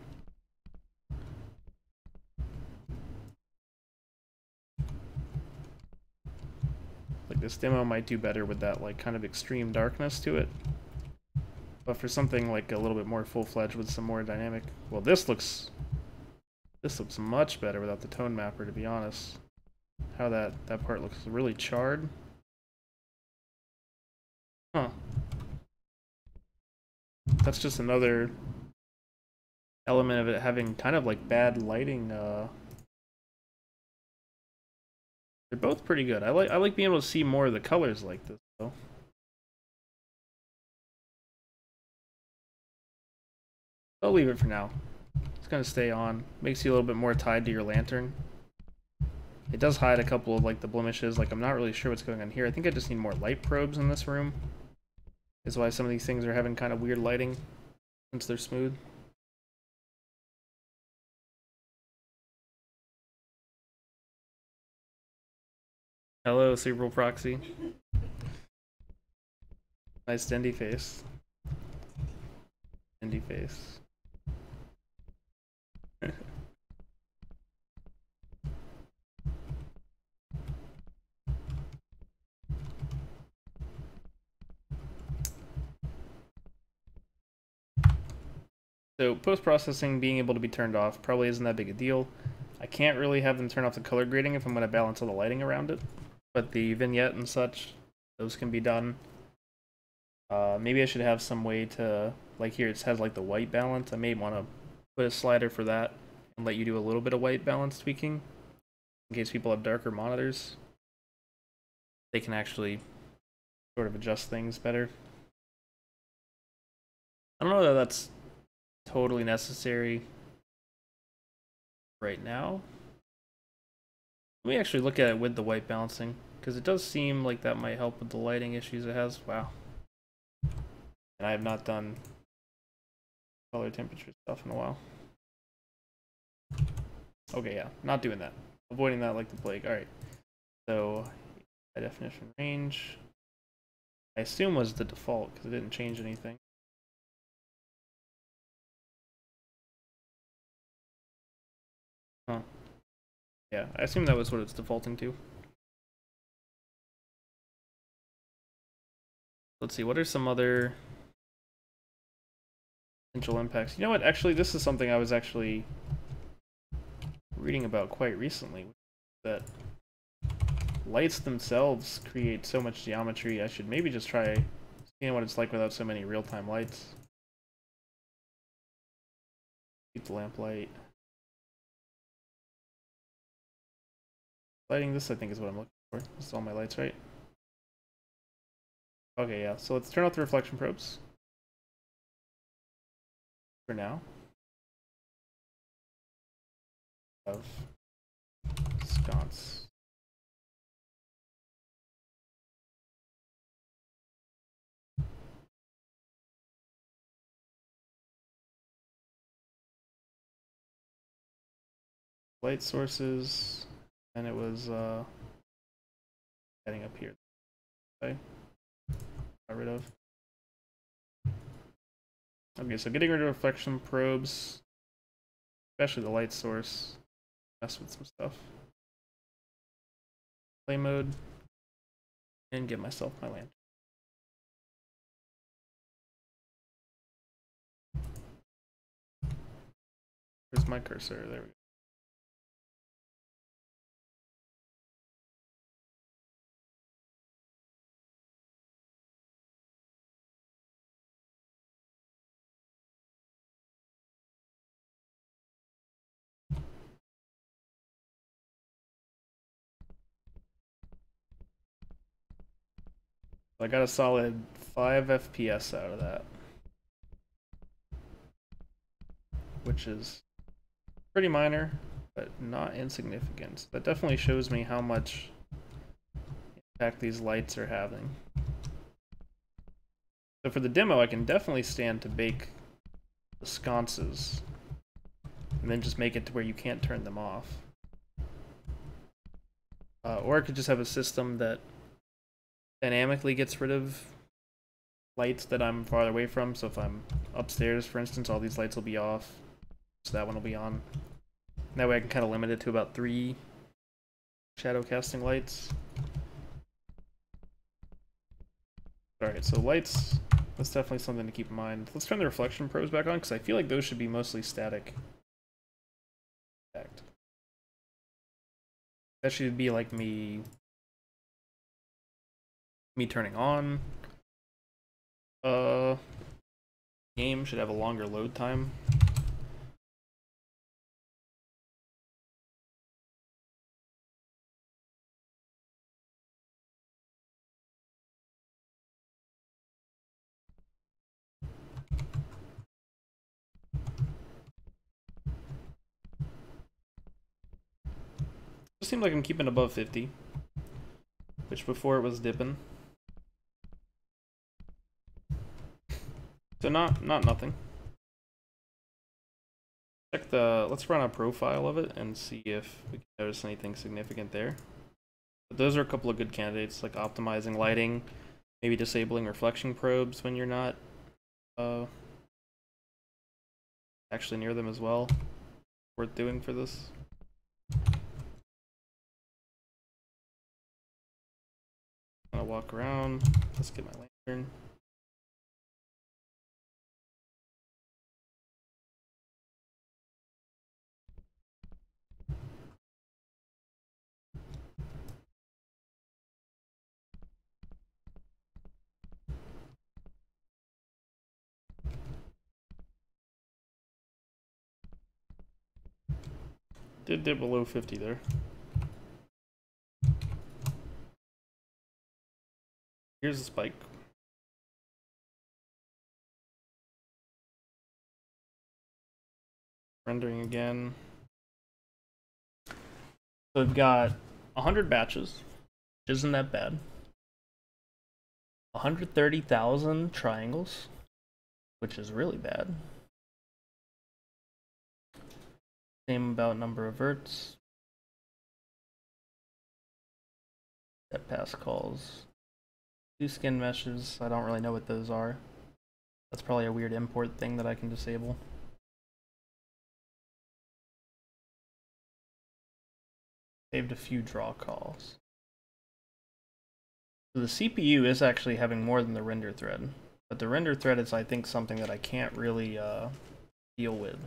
A: Like this demo might do better with that like kind of extreme darkness to it. But for something like a little bit more full-fledged with some more dynamic, well, this looks much better without the tone mapper, to be honest. How that part looks really charred. Huh. That's just another element of it having kind of like bad lighting. They're both pretty good. I like being able to see more of the colors like this though. I'll leave it for now. It's gonna stay on. Makes you a little bit more tied to your lantern. It does hide a couple of like the blemishes. Like I'm not really sure what's going on here. I think I just need more light probes in this room. Is why some of these things are having kind of weird lighting since they're smooth. Hello, Cerebral Proxy. Nice Dendy face. Indie face. So post-processing being able to be turned off probably isn't that big a deal. I can't really have them turn off the color grading if I'm going to balance all the lighting around it. But the vignette and such, those can be done. Maybe I should have some way to, like here it has like the white balance. I may want to put a slider for that and let you do a little bit of white balance tweaking in case people have darker monitors. They can actually sort of adjust things better. I don't know that that's totally necessary right now. Let me actually look at it with the white balancing, because it does seem like that might help with the lighting issues it has. Wow. And I have not done color temperature stuff in a while. Okay, yeah, not doing that. Avoiding that like the plague. Alright. So, high definition range, I assume was the default, because it didn't change anything. Huh. Yeah, I assume that was what it's defaulting to. Let's see, what are some other potential impacts? You know what, actually, this is something I was actually reading about quite recently. That lights themselves create so much geometry, I should maybe just try seeing what it's like without so many real-time lights. Keep the lamp light. Lighting, this I think is what I'm looking for. This is all my lights, right? Okay, yeah, so let's turn off the reflection probes. For now. Of sconce. Light sources, and it was heading up here. Okay. Got rid of. Okay, so getting rid of reflection probes, especially the light source, mess with some stuff. Play mode, and get myself my lantern. Where's my cursor? There we go. I got a solid 5 FPS out of that, which is pretty minor, but not insignificant. That definitely shows me how much impact these lights are having. So for the demo, I can definitely stand to bake the sconces, and then just make it to where you can't turn them off. Or I could just have a system that dynamically gets rid of lights that I'm farther away from. So if I'm upstairs, for instance, all these lights will be off, so that one will be on. That way I can kind of limit it to about 3 shadow casting lights. Alright, so lights, that's definitely something to keep in mind. Let's turn the reflection probes back on, because I feel like those should be mostly static. That should be like me turning on. Game should have a longer load time. It seems like I'm keeping above 50, which before it was dipping. So not nothing. Check the, let's run a profile of it and see if we can notice anything significant there. But those are a couple of good candidates, like optimizing lighting, maybe disabling reflection probes when you're not actually near them as well. Worth doing for this. I'm gonna walk around. Let's get my lantern. Did dip below 50 there. Here's the spike. Rendering again. So we've got 100 batches, which isn't that bad. 130,000 triangles, which is really bad. Same about number of verts. That pass calls. 2 skin meshes. I don't really know what those are. That's probably a weird import thing that I can disable. Saved a few draw calls. So the CPU is actually having more than the render thread, but the render thread is, I think, something that I can't really deal with.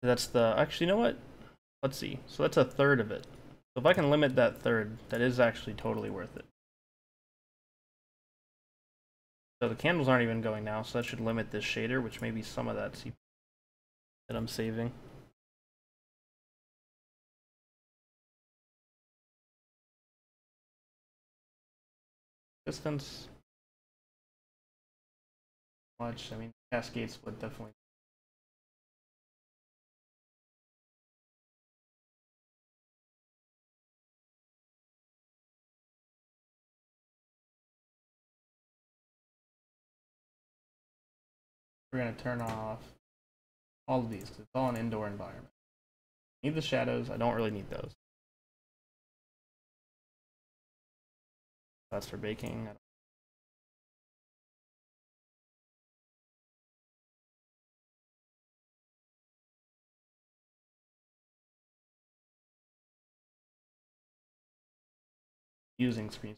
A: That's the, actually, you know what? Let's see. So that's a third of it. So if I can limit that third, that is actually totally worth it. So the candles aren't even going now, so that should limit this shader, which may be some of that CPU that I'm saving. Distance. Much. I mean, cascade split definitely. We're gonna turn off all of these because it's all an indoor environment. Need the shadows. I don't really need those. That's for baking. Using screen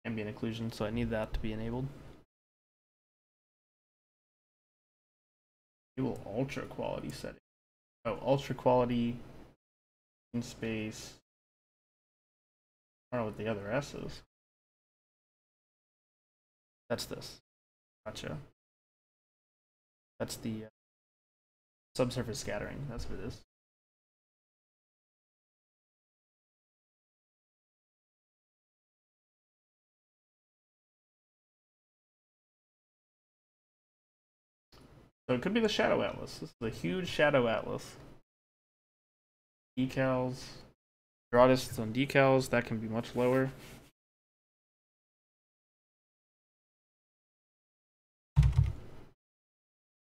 A: ambient occlusion, so I need that to be enabled. Enable ultra quality setting. Oh, ultra quality in space. I don't know what the other S is. That's this. Gotcha. That's the subsurface scattering. That's what it is. So it could be the shadow atlas. This is a huge shadow atlas. Decals. Draw distance on decals. That can be much lower.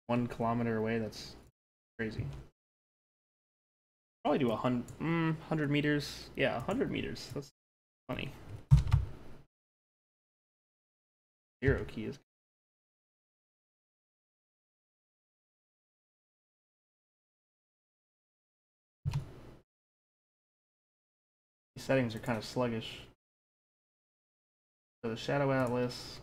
A: One kilometer away. That's crazy. Probably do 100 meters. Yeah, 100 meters. That's funny. Zero key is. These settings are kind of sluggish. So the shadow atlas.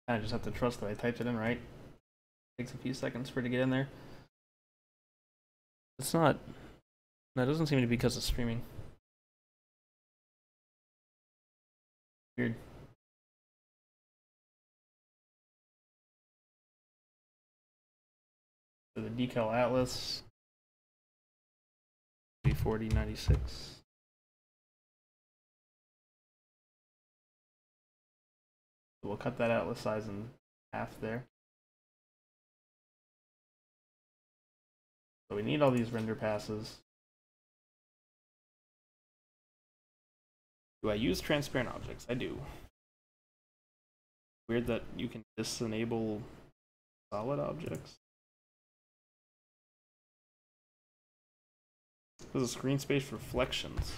A: I just have to trust that I typed it in right. Takes a few seconds for it to get in there. It's not. That doesn't seem to be because of streaming. Weird. So the decal atlas. 4096. So we'll cut that atlas size in half there. So we need all these render passes. Do I use transparent objects? I do. Weird that you can disenable solid objects. This is screen space reflections.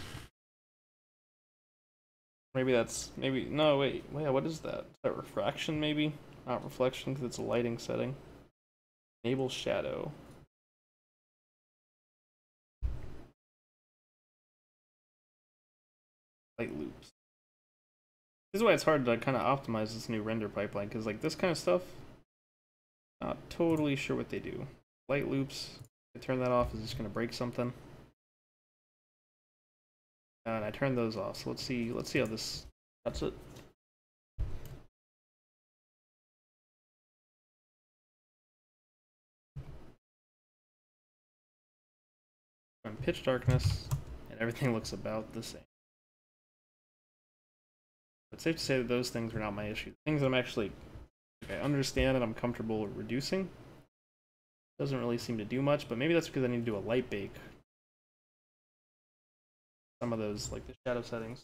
A: Maybe that's no wait what is that? Is that refraction maybe? Not reflection because it's a lighting setting. Enable shadow. Light loops. This is why it's hard to kind of optimize this new render pipeline because like this kind of stuff, not totally sure what they do. Light loops. I turn that off. Is just gonna break something? And I turned those off. So let's see how this. That's it. I'm pitch darkness, and everything looks about the same. It's safe to say that those things are not my issue. Things that I'm actually, I understand and I'm comfortable reducing. Doesn't really seem to do much, but maybe that's because I need to do a light bake. Some of those, like the shadow settings.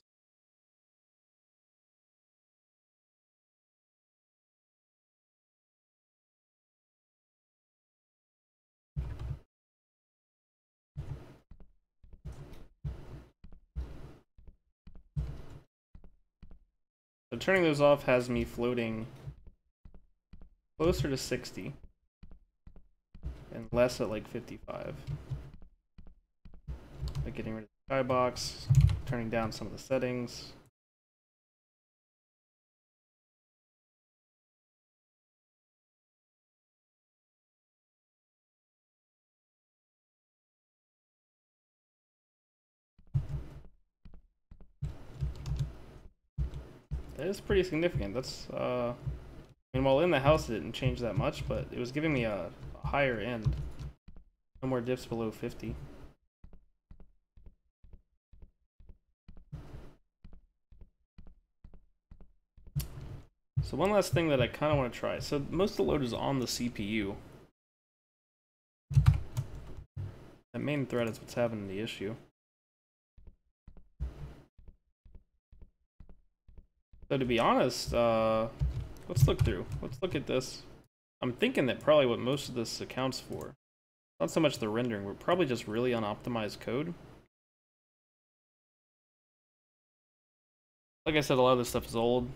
A: So turning those off has me floating closer to 60 and less at like 55. Like getting rid of the skybox, turning down some of the settings. That is pretty significant. That's I mean, while in the house it didn't change that much, but it was giving me a higher end. No more dips below 50. So one last thing that I kind of want to try. So most of the load is on the CPU. That main thread is what's having the issue. So to be honest, let's look through. Let's look at this. I'm thinking that probably what most of this accounts for, not so much the rendering, we're probably just really unoptimized code. Like I said, a lot of this stuff is old.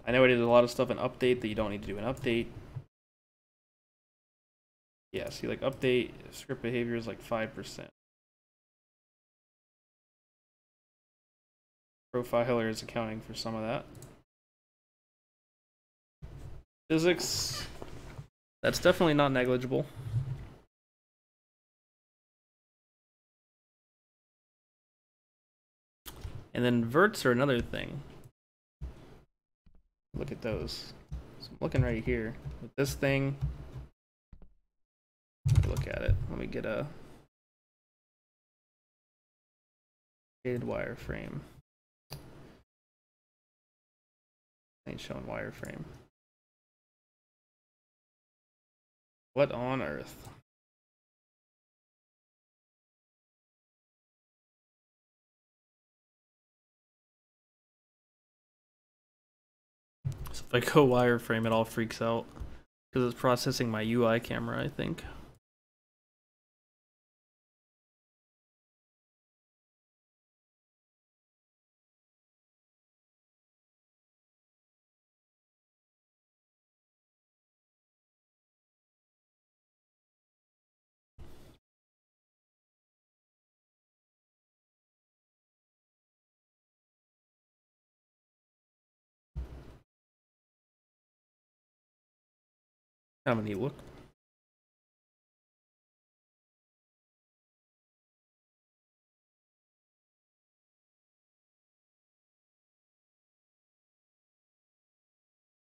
A: I know I did a lot of stuff in update that you don't need to do in update. Yeah, see, like update script behavior is like 5%. Profiler is accounting for some of that. Physics, that's definitely not negligible. And then verts are another thing. Look at those. So I'm looking right here with this thing. Look at it. Let me get a shaded wireframe. Ain't showing wireframe. What on earth? So if I go wireframe, it all freaks out because it's processing my UI camera, I think. Kind of a neat look.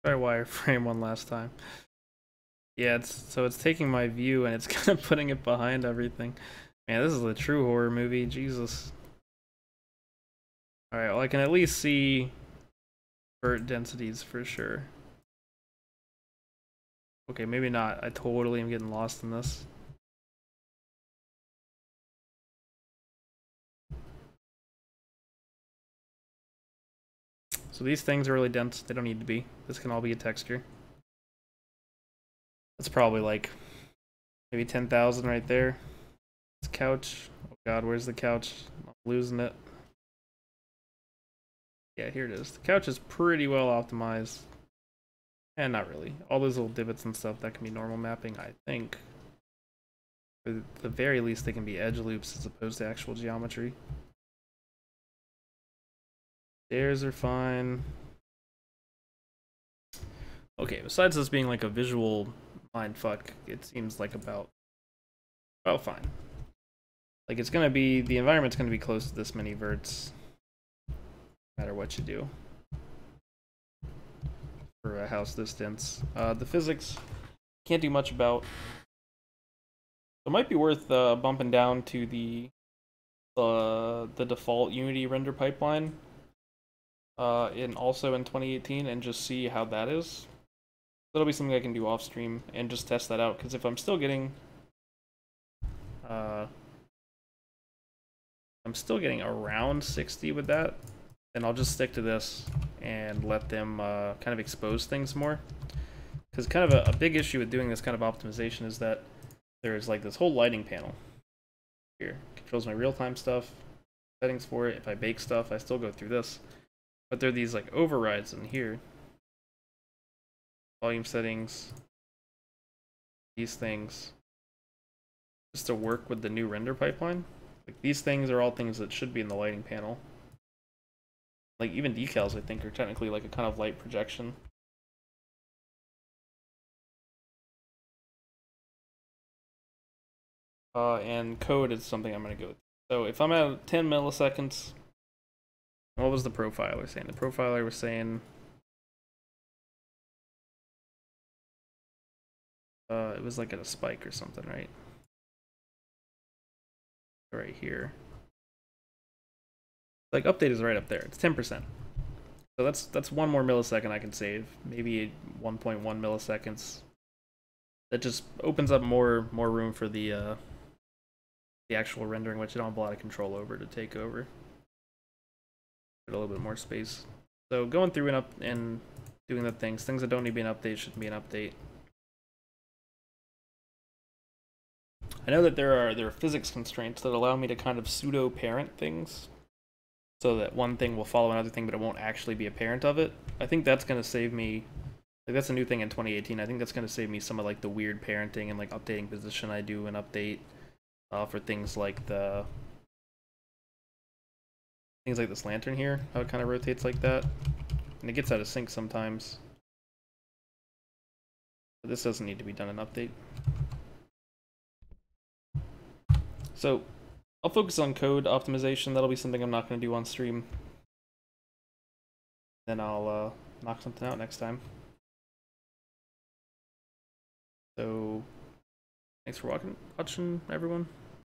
A: Try wireframe one last time. Yeah, it's taking my view and it's kind of putting it behind everything. Man, this is a true horror movie. Jesus. All right, well I can at least see vert densities for sure. Okay, maybe not. I totally am getting lost in this. So these things are really dense. They don't need to be. This can all be a texture. That's probably like maybe 10,000 right there. It's couch. God, where's the couch? I'm losing it. Yeah, here it is. The couch is pretty well optimized. And not really. All those little divots and stuff, that can be normal mapping, I think. At the very least, they can be edge loops as opposed to actual geometry. Stairs are fine. Okay, besides this being like a visual mindfuck, it seems like about fine. Like it's gonna be, the environment's gonna be close to this many verts, no matter what you do. For a house this dense. The physics, can't do much about. It might be worth bumping down to the default Unity render pipeline also in 2018 and just see how that is. That'll be something I can do off stream and just test that out, because if I'm still getting around 60 with that, then I'll just stick to this and let them kind of expose things more. Because kind of a big issue with doing this kind of optimization is that there's like this whole lighting panel here. Controls my real-time stuff, settings for it. If I bake stuff, I still go through this. But there are these like overrides in here. Volume settings, these things, just to work with the new render pipeline. Like these things are all things that should be in the lighting panel. Like even decals, I think, are technically like a kind of light projection. And code is something I'm going to go with. So if I'm at 10 milliseconds, what was the profiler saying? The profiler was saying it was like at a spike or something, right? Right here. Like update is right up there. It's 10%. So that's 1 more millisecond I can save. Maybe 1.1 milliseconds. That just opens up more room for the actual rendering, which I don't have a lot of control over, to take over. Get a little bit more space. So going through and doing the things that don't need to be an update shouldn't be an update. I know that there are physics constraints that allow me to kind of pseudo parent things, so that one thing will follow another thing, but it won't actually be a parent of it. I think that's going to save me. Like that's a new thing in 2018. I think that's going to save me some of like the weird parenting and like updating position I do an update for things like this lantern here, how it kind of rotates like that, and it gets out of sync sometimes. But this doesn't need to be done in update. So I'll focus on code optimization. That'll be something I'm not going to do on stream. Then I'll knock something out next time. So thanks for watching, everyone.